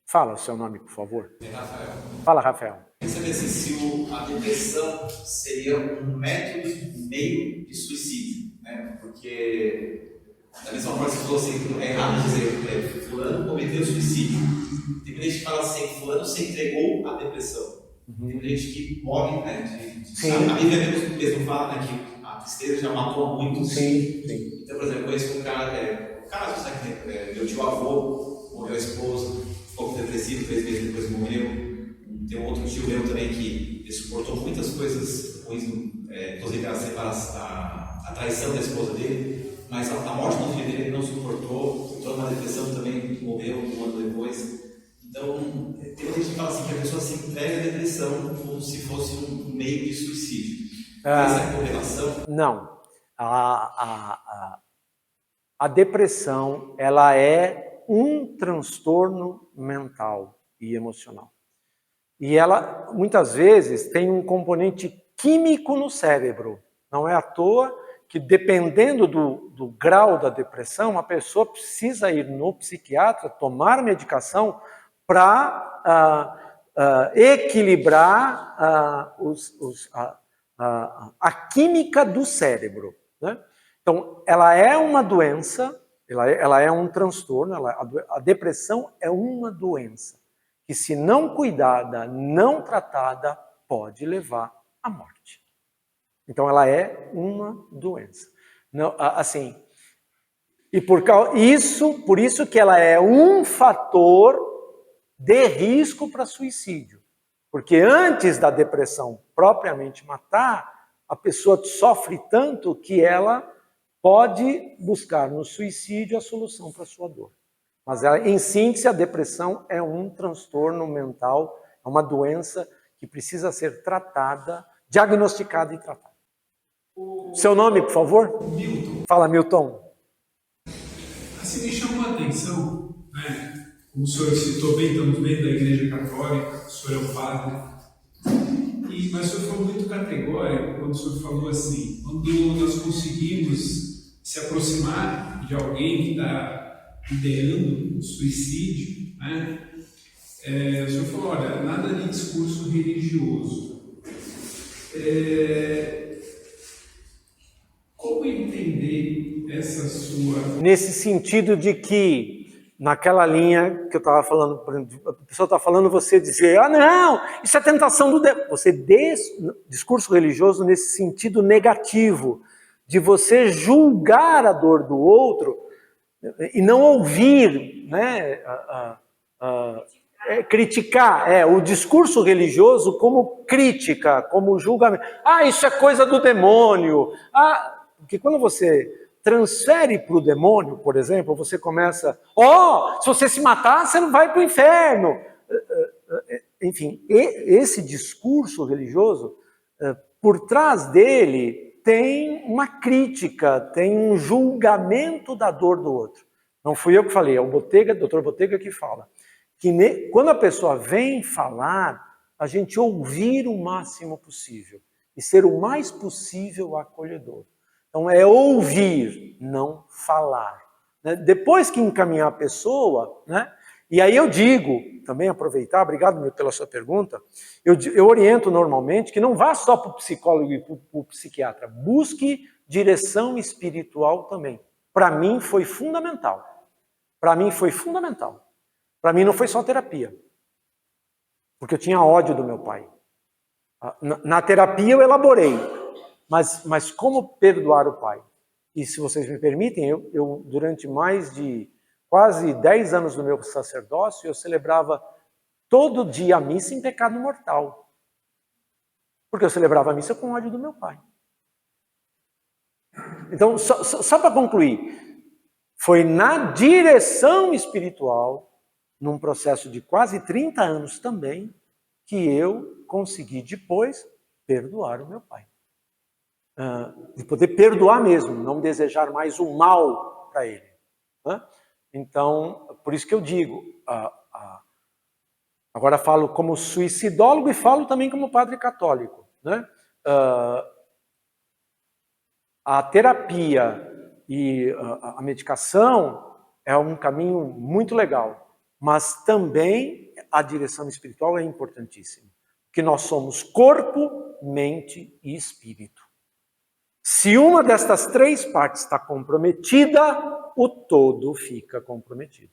Fala o seu nome, por favor. É Rafael. Fala, Rafael. Quer saber se a depressão seria um método, meio de suicídio, né? Porque, da mesma forma que você falou assim, é errado dizer fulano cometeu suicídio. Tem gente que fala assim, fulano se entregou à depressão. Tem gente que morre, né? A Bíblia mesmo fala, né, que a tristeza já matou a muitos. Sim. Então, por exemplo, eu conheço um cara, caso, sabe, meu tio avô, morreu a esposa, ficou depressivo, 3 meses depois morreu. Tem um outro tio meu também que ele suportou muitas coisas ruins, inclusive a separação, a traição da esposa dele, mas a morte do filho dele ele não suportou, entrou numa depressão também, morreu um ano depois. Então, tem gente que fala assim, que a pessoa se entrega à depressão como se fosse um meio de suicídio. Essa é a correlação? Não. A depressão, ela é um transtorno mental e emocional. E ela, muitas vezes, tem um componente químico no cérebro. Não é à toa que, dependendo do grau da depressão, a pessoa precisa ir no psiquiatra, tomar medicação para equilibrar a química do cérebro, né? Então, ela é uma doença, ela é um transtorno, a depressão é uma doença que, se não cuidada, não tratada, pode levar à morte. Então, ela é uma doença. Não, assim, e por isso que ela é um fator de risco para suicídio. Porque antes da depressão propriamente matar, a pessoa sofre tanto que ela pode buscar no suicídio a solução para a sua dor. Mas, em síntese, a depressão é um transtorno mental, é uma doença que precisa ser tratada, diagnosticada e tratada. Seu nome, por favor? Milton. Fala, Milton. Assim, me chamou a atenção, né? Como o senhor citou bem, estamos bem da Igreja Católica, o senhor é um padre. Mas o senhor foi muito categórico quando o senhor falou assim, quando nós conseguimos se aproximar de alguém que está ideando o suicídio, né? O senhor falou, olha, nada de discurso religioso. Como entender essa sua... Nesse sentido de que, naquela linha que eu estava falando, a pessoa está falando, você dizer, não, isso é tentação do demônio. Você discurso religioso nesse sentido negativo, de você julgar a dor do outro e não ouvir, né, criticar, o discurso religioso como crítica, como julgamento. Isso é coisa do demônio. Porque quando você transfere para o demônio, por exemplo, você começa, se você se matar, você não vai para o inferno. Enfim, esse discurso religioso, por trás dele, tem uma crítica, tem um julgamento da dor do outro. Não fui eu que falei, é o Dr. Botega que fala. Que quando a pessoa vem falar, a gente ouvir o máximo possível e ser o mais possível acolhedor. Então é ouvir, não falar. Né? Depois que encaminhar a pessoa, né? E aí eu digo, também aproveitar, obrigado pela sua pergunta, eu oriento normalmente que não vá só para o psicólogo e para o psiquiatra, busque direção espiritual também. Para mim foi fundamental. para mim foi fundamental. Para mim não foi só terapia, porque eu tinha ódio do meu pai. Na terapia eu elaborei, mas como perdoar o pai? E se vocês me permitem, eu durante mais de quase 10 anos do meu sacerdócio, eu celebrava todo dia a missa em pecado mortal. Porque eu celebrava a missa com ódio do meu pai. Então, só para concluir, foi na direção espiritual, num processo de quase 30 anos também, que eu consegui depois perdoar o meu pai. De poder perdoar mesmo, não desejar mais o mal para ele. Então, por isso que eu digo, agora falo como suicidólogo e falo também como padre católico, né? A terapia e a medicação é um caminho muito legal, mas também a direção espiritual é importantíssima, porque nós somos corpo, mente e espírito. Se uma destas três partes está comprometida, o todo fica comprometido.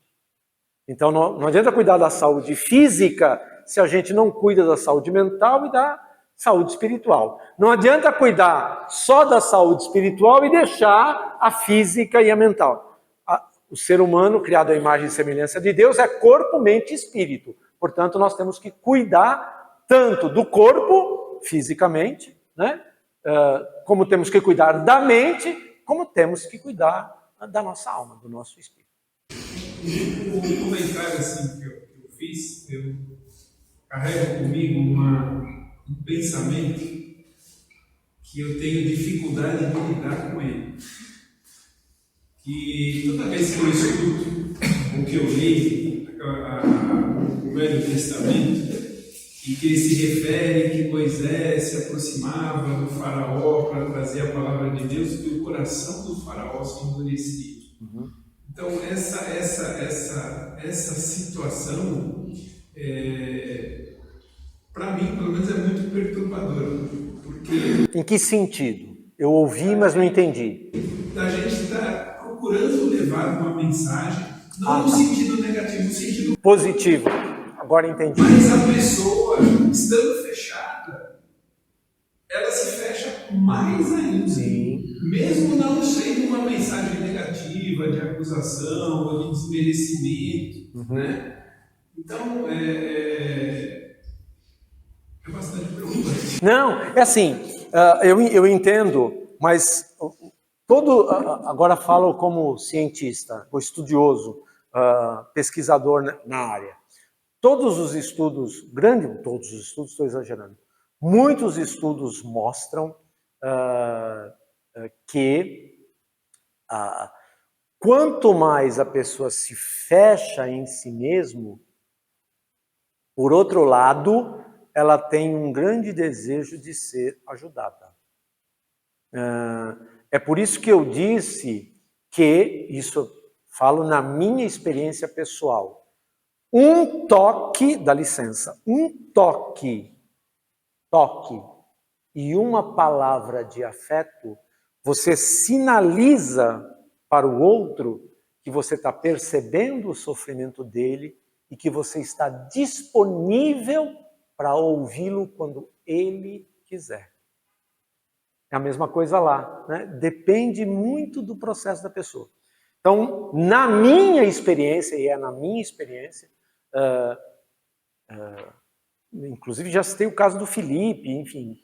Então não adianta cuidar da saúde física se a gente não cuida da saúde mental e da saúde espiritual. Não adianta cuidar só da saúde espiritual e deixar a física e a mental. O ser humano, criado à imagem e semelhança de Deus, é corpo, mente e espírito. Portanto, nós temos que cuidar tanto do corpo, fisicamente, né? Como temos que cuidar da mente, como temos que cuidar da nossa alma, do nosso espírito. Um comentário assim, que eu fiz, eu carrego comigo um pensamento que eu tenho dificuldade de lidar com ele. Que toda vez que eu escuto o que eu leio, o Velho Testamento, em que ele se refere que Moisés se aproximava do faraó para trazer a palavra de Deus, e o coração do faraó se endurecia. Então, essa situação, para mim, pelo menos, é muito perturbadora. Porque em que sentido? Eu ouvi, mas não entendi. A gente está procurando levar uma mensagem, não no sentido negativo, no sentido positivo. Agora entendi. Mas a pessoa, estando fechada, ela se fecha mais ainda. Sim. Mesmo não sendo uma mensagem negativa, de acusação ou de desmerecimento, né? Então, é bastante preocupante. Não, é assim, eu entendo, mas agora falo como cientista, ou estudioso, pesquisador na área. Todos os estudos, todos os estudos, estou exagerando, muitos estudos mostram que quanto mais a pessoa se fecha em si mesmo, por outro lado, ela tem um grande desejo de ser ajudada. É por isso que eu disse que, isso falo na minha experiência pessoal, um toque, dá licença, um toque e uma palavra de afeto, você sinaliza para o outro que você está percebendo o sofrimento dele e que você está disponível para ouvi-lo quando ele quiser. É a mesma coisa lá, né? Depende muito do processo da pessoa. Então, na minha experiência, inclusive já citei o caso do Felipe, enfim,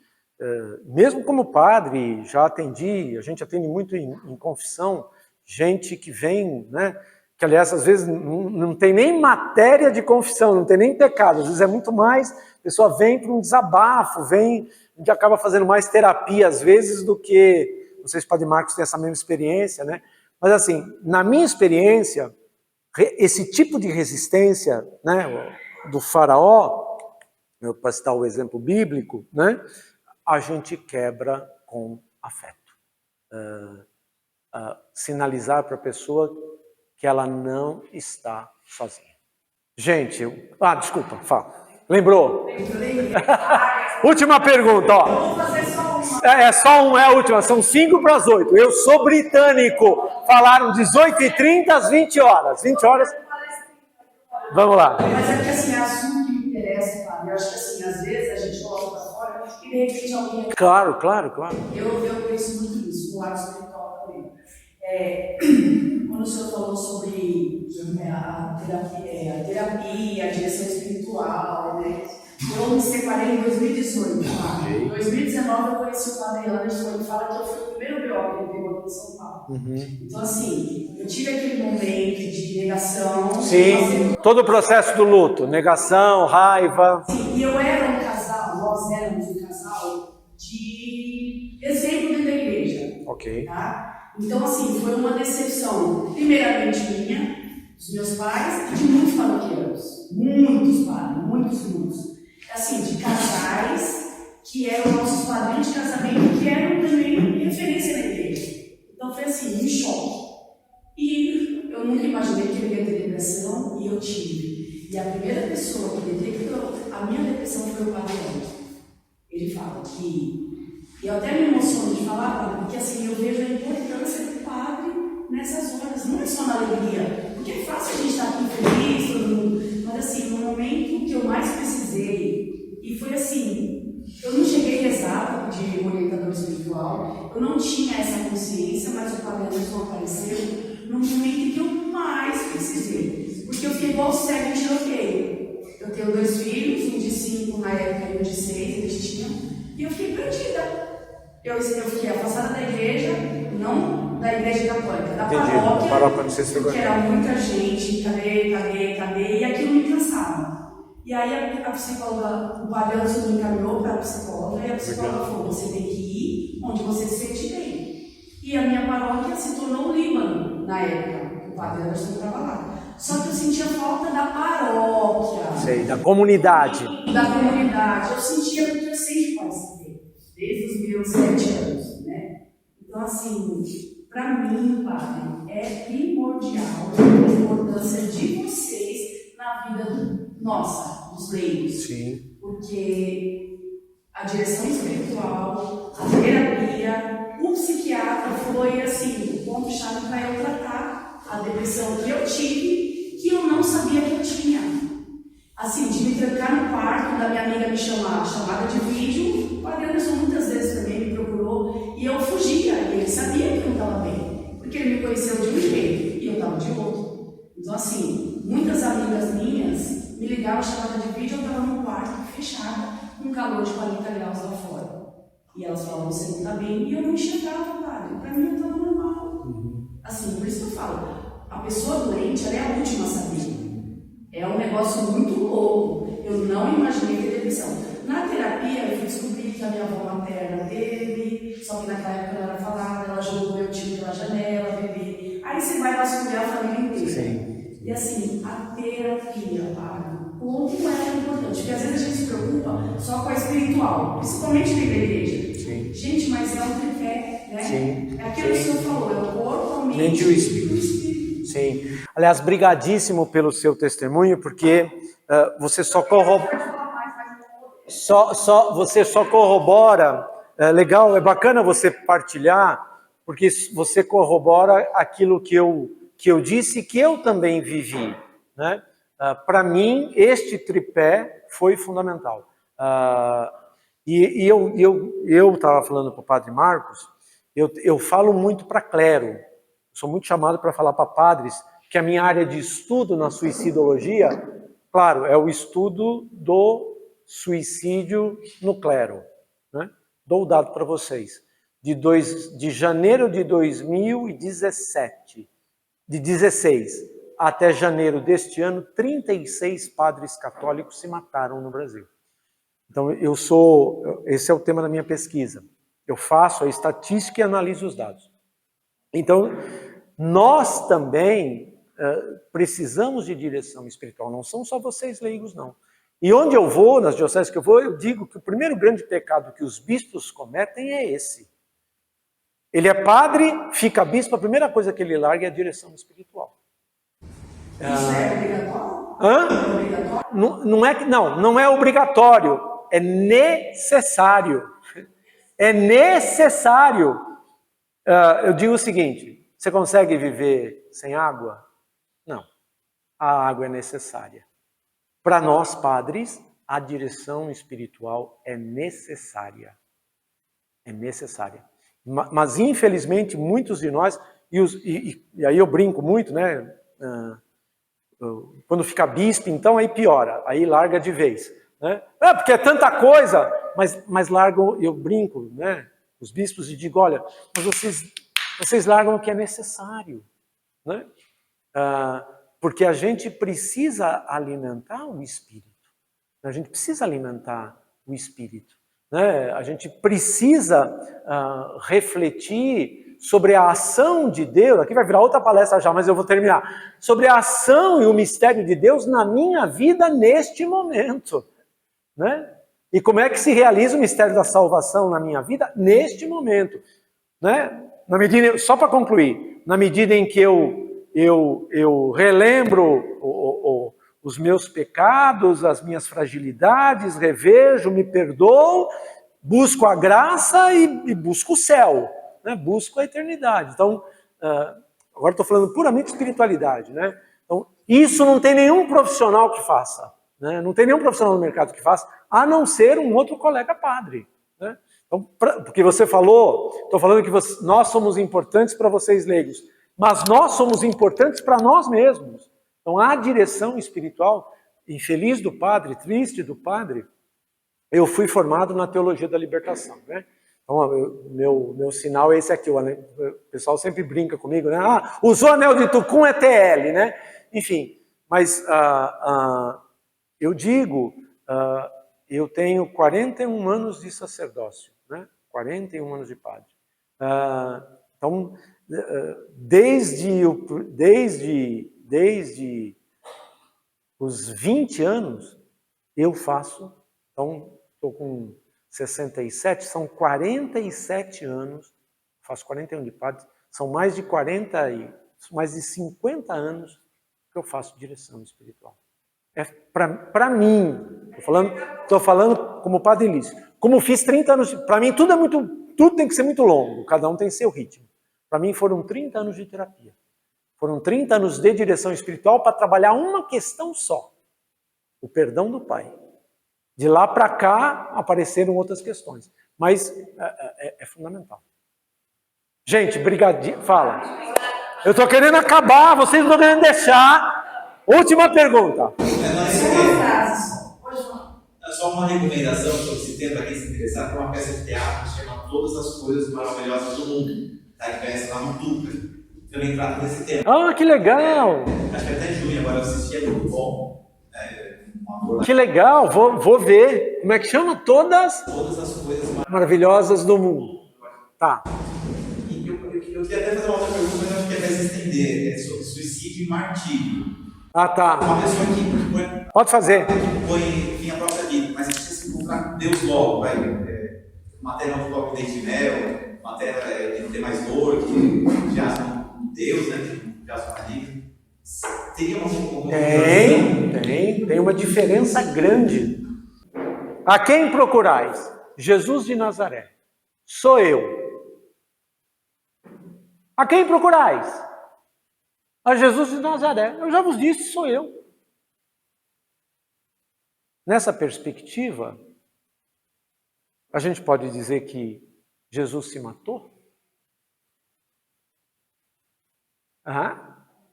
mesmo como padre, já atendi, a gente atende muito em confissão, gente que vem, né, que aliás às vezes não tem nem matéria de confissão, não tem nem pecado, às vezes é muito mais, a pessoa vem para um desabafo, a gente acaba fazendo mais terapia às vezes do que, não sei se o Padre Marcos tem essa mesma experiência, né, mas assim, na minha experiência, esse tipo de resistência, né, do faraó, para citar o exemplo bíblico, né, a gente quebra com afeto. Sinalizar para a pessoa que ela não está sozinha. Gente, desculpa, fala. Lembrou? Última pergunta, ó. É a última, são 7:55. Eu sou britânico. falaram 18h30 às 20 horas. 20 horas. Vamos lá. Mas é porque assim, é assunto que me interessa, Fábio. Eu acho que assim, às vezes a gente coloca pra fora e de repente alguém. Claro. Eu conheço muito isso, no lado espiritual também. Quando o senhor falou sobre a terapia, a direção espiritual, né? Eu me separei em 2018. Em 2019 eu conheci o Padre Anderson, ele fala que eu fui o primeiro BO que ele pegou aqui em São Paulo. Então assim, eu tive aquele momento de negação. Sim, todo o processo do luto, negação, raiva. Sim, e eu era um casal, nós éramos um casal de exemplo dentro da igreja. Ok. Tá? Então assim, foi uma decepção, primeiramente minha, dos meus pais e de muitos paroquianos. Muitos padres, muitos. Assim, de casais que eram nossos padrinhos de casamento, que eram também referência na igreja. Então foi assim, um choque. E eu nunca imaginei que eu ia ter depressão, e eu tive. E a primeira pessoa que detectou a minha depressão foi o Padre Anderson. Ele fala que, e eu até me emociono de falar, padre, porque assim, eu vejo a importância do padre nessas horas, não é só na alegria, porque é fácil a gente estar aqui feliz, todo mundo, mas assim, no momento que eu mais precisei, e foi assim, eu não cheguei rezado de orientador espiritual, eu não tinha essa consciência, mas o Padre Anderson apareceu no momento que eu mais precisei, porque eu fiquei igual cego em tiroteio. Eu tenho 2 filhos, um de 5 na época e um de 6, eles tinham, e eu fiquei perdida. Eu fiquei afastada da igreja, não da igreja católica, da paróquia, porque era muita gente, cadê, e aquilo me cansava. E aí a psicóloga, o Padre Anderson me encaminhou para a psicóloga, e a psicóloga falou, você tem que ir onde você se sente bem. E a minha paróquia se tornou o Líbano, na época, o Padre Anderson estava lá. Só que eu sentia falta da paróquia. Sei, da comunidade. Eu sentia porque eu sempre participei, desde os meus 7 anos, né? Então, assim, para mim, Padre, é primordial a importância de vocês na vida nossa, dos leigos. Sim. Porque a direção espiritual, a terapia, o psiquiatra foi, assim, o ponto-chave para eu tratar a depressão que eu tive, que eu não sabia que eu tinha. Assim, de me trancar no quarto, da minha amiga me chamar, chamada de vídeo, o Padre Anderson muitas vezes também me procurou, e eu fugia, e ele sabia que eu não estava bem, porque ele me conheceu de um jeito, e eu estava de outro. Então, assim, muitas amigas minhas me ligavam chamada de vídeo, eu estava no quarto, fechada, com calor de 40 graus lá fora. E elas falavam, você não está bem, e eu não enxergava, Padre, para mim eu estava normal. Assim, por isso que eu falo, a pessoa doente, ela é a última a saber. É um negócio muito louco. Eu não imaginei ter depressão. Na terapia, eu fui descobrir que a minha avó materna teve, só que naquela época ela era falada, ela jogou meu tio pela janela, bebê. Aí você vai vasculhar a família inteira. Sim. E assim, a terapia, como é importante. Porque às vezes a gente se preocupa só com a espiritual, principalmente dentro da igreja. Sim. Gente, mas é um tripé, né? Sim. É aquilo que o senhor falou, é o corpo, a mente e o espírito. Sim. Aliás, brigadíssimo pelo seu testemunho, porque você só corrobora, legal, é bacana você partilhar, porque você corrobora aquilo que eu disse, que eu também vivi, né? Para mim, este tripé foi fundamental. E eu estava falando para o Padre Marcos, eu falo muito para clero, sou muito chamado para falar para padres, que a minha área de estudo na suicidologia, claro, é o estudo do suicídio no clero, né? Dou o dado para vocês. De janeiro de 2017, de 16 até janeiro deste ano, 36 padres católicos se mataram no Brasil. Então, esse é o tema da minha pesquisa. Eu faço a estatística e analiso os dados. Então, nós também precisamos de direção espiritual, não são só vocês leigos, não. E onde eu vou, nas dioceses que eu vou, eu digo que o primeiro grande pecado que os bispos cometem é esse. Ele é padre, fica bispo, a primeira coisa que ele larga é a direção espiritual. Isso é obrigatório? Hã? Não é obrigatório, é necessário. É necessário. Eu digo o seguinte, Você consegue viver sem água? Não. A água é necessária. Para nós, padres, a direção espiritual é necessária. É necessária. Mas, infelizmente, muitos de nós, e aí eu brinco muito, né? Quando fica bispo, então aí piora, aí larga de vez. Né? Porque é tanta coisa, mas largam, eu brinco, né? Os bispos, e digo, olha, mas vocês largam o que é necessário. Né? Porque a gente precisa alimentar o espírito. A gente precisa alimentar o espírito. Né? A gente precisa refletir sobre a ação de Deus. Aqui vai virar outra palestra já, mas eu vou terminar. Sobre a ação e o mistério de Deus na minha vida neste momento. Né? E como é que se realiza o mistério da salvação na minha vida neste momento. Né? Na medida, só para concluir, na medida em que eu relembro os meus pecados, as minhas fragilidades, revejo, me perdoo, busco a graça e busco o céu, né? Busco a eternidade. Então, agora estou falando puramente de espiritualidade. Né? Então, isso não tem nenhum profissional que faça, né? Não tem nenhum profissional no mercado que faça, a não ser um outro colega padre. Né? Então, porque você falou, estou falando que nós somos importantes para vocês leigos, mas nós somos importantes para nós mesmos. Então, a direção espiritual, infeliz do padre, triste do padre, eu fui formado na teologia da libertação. Né? Então, meu sinal é esse aqui. O pessoal sempre brinca comigo, né? Usou anel de Tucum é TL, né? Enfim, mas eu digo, eu tenho 41 anos de sacerdócio, né? 41 anos de padre. Então, desde os 20 anos, eu faço, então, estou com 67, são 47 anos, faço 41 de padre, são mais de 50 anos que eu faço direção espiritual. É para mim, estou falando como padre Lício, como fiz 30 anos, para mim tudo tem que ser muito longo, cada um tem seu ritmo. Para mim foram 30 anos de terapia. Foram 30 anos de direção espiritual para trabalhar uma questão só. O perdão do Pai. De lá para cá apareceram outras questões. Mas é fundamental. Gente, brigadinho. Fala. Eu estou querendo acabar, vocês não estão querendo deixar. Última pergunta. É só uma recomendação que eu citei para quem se interessar, para uma peça de teatro que se chama Todas as Coisas Maravilhosas do Mundo. Tá em peça lá no Tuca. Também trata desse tema. Que legal! Acho que até junho, agora eu assisti, é muito bom. Que legal, vou ver. Como é que chama? Todas as coisas maravilhosas do mundo. Tá. E eu queria até fazer uma outra pergunta, mas eu acho que é mais estender. É sobre suicídio e martírio. Tá. Uma pessoa que pode fazer. Que põe fim à própria vida, mas precisa se encontrar com Deus logo, vai. Matéria não toca de dente de mel, matéria de não ter mais dor, que já são Deus, né? Que já são malignos. Teria uma Tem uma diferença grande. A quem procurais? Jesus de Nazaré. Sou eu. A quem procurais? A Jesus de Nazaré. Eu já vos disse, sou eu. Nessa perspectiva, a gente pode dizer que Jesus se matou?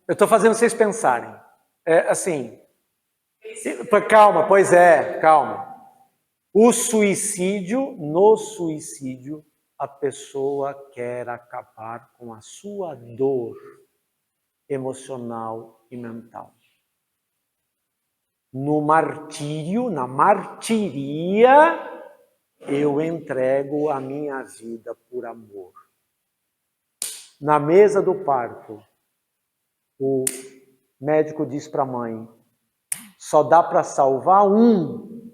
Eu estou fazendo vocês pensarem. Calma, calma. No suicídio, a pessoa quer acabar com a sua dor emocional e mental. No martírio, na martiria, eu entrego a minha vida por amor. Na mesa do parto, o médico diz para a mãe, só dá para salvar um.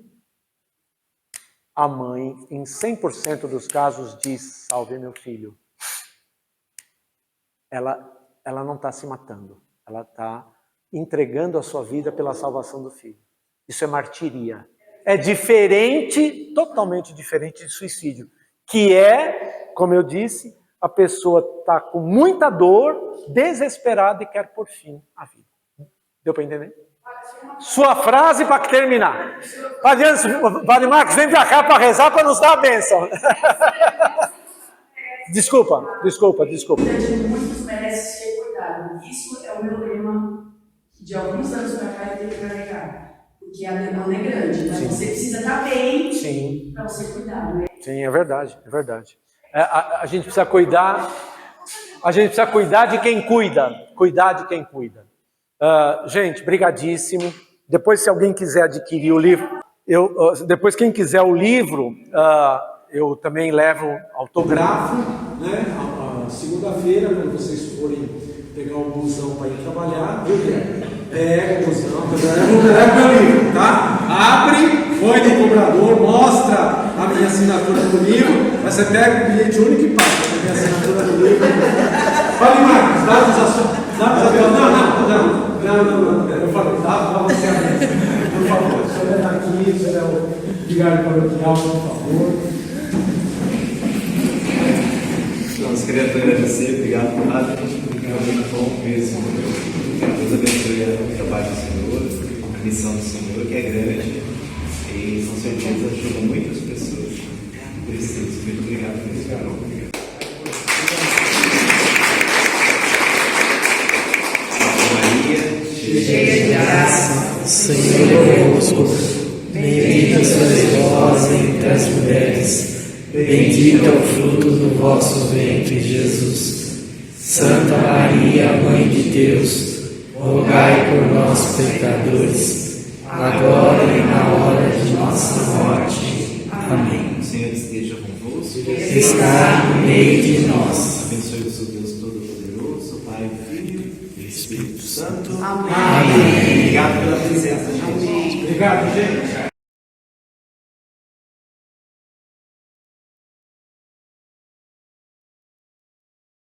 A mãe, em 100% dos casos, diz, salve meu filho. Ela não está se matando, ela está entregando a sua vida pela salvação do filho. Isso é martiria. É diferente, totalmente diferente de suicídio, que é, como eu disse, a pessoa está com muita dor, desesperada e quer por fim a vida. Deu para entender? Sua frase para terminar. Padre Marcos, vem para cá para rezar para nos dar a bênção. Desculpa. Muitos merecem ser cuidado. Isso é o meu lema que de alguns anos para cá eu tenho que carregar. Porque a demanda é grande, mas você precisa estar bem para você cuidar, né? Sim, é verdade. A gente precisa cuidar. A gente precisa cuidar de quem cuida. Cuidar de quem cuida. Gente, brigadíssimo. Depois, se alguém quiser adquirir o livro, depois quem quiser o livro, eu também levo autografo, né? Segunda-feira, quando vocês forem pegar o busão para ir trabalhar, viu, Guilherme? Pega o busão, leva meu livro, tá? Abre, põe no cobrador, mostra a minha assinatura do livro, mas você pega o bilhete único e passa a minha assinatura do livro. Fale, Marcos, dados assuntos. Não. Eu falei, dá para você abrir. Por favor, o senhor está aqui, o senhor é o vigário paroquial, por favor. Nós queríamos agradecer, obrigado, Padre. Muito bom mesmo. Deus abençoe o trabalho do Senhor, a missão do Senhor, que é grande e com certeza ajuda muitas pessoas. Muito obrigado mesmo. Cheia de graça, o Senhor é convosco. Bendita sois vós entre as mulheres, bendito é o fruto do vosso ventre, Jesus. Santa Maria, Mãe de Deus, rogai por nós, pecadores, agora e na hora de nossa morte. Amém. O Senhor esteja convosco. Está no meio de nós. Abençoe-vos o Deus Todo-Poderoso, Pai, Filho e Espírito Santo. Amém. Obrigado pela presença, gente. Obrigado, gente.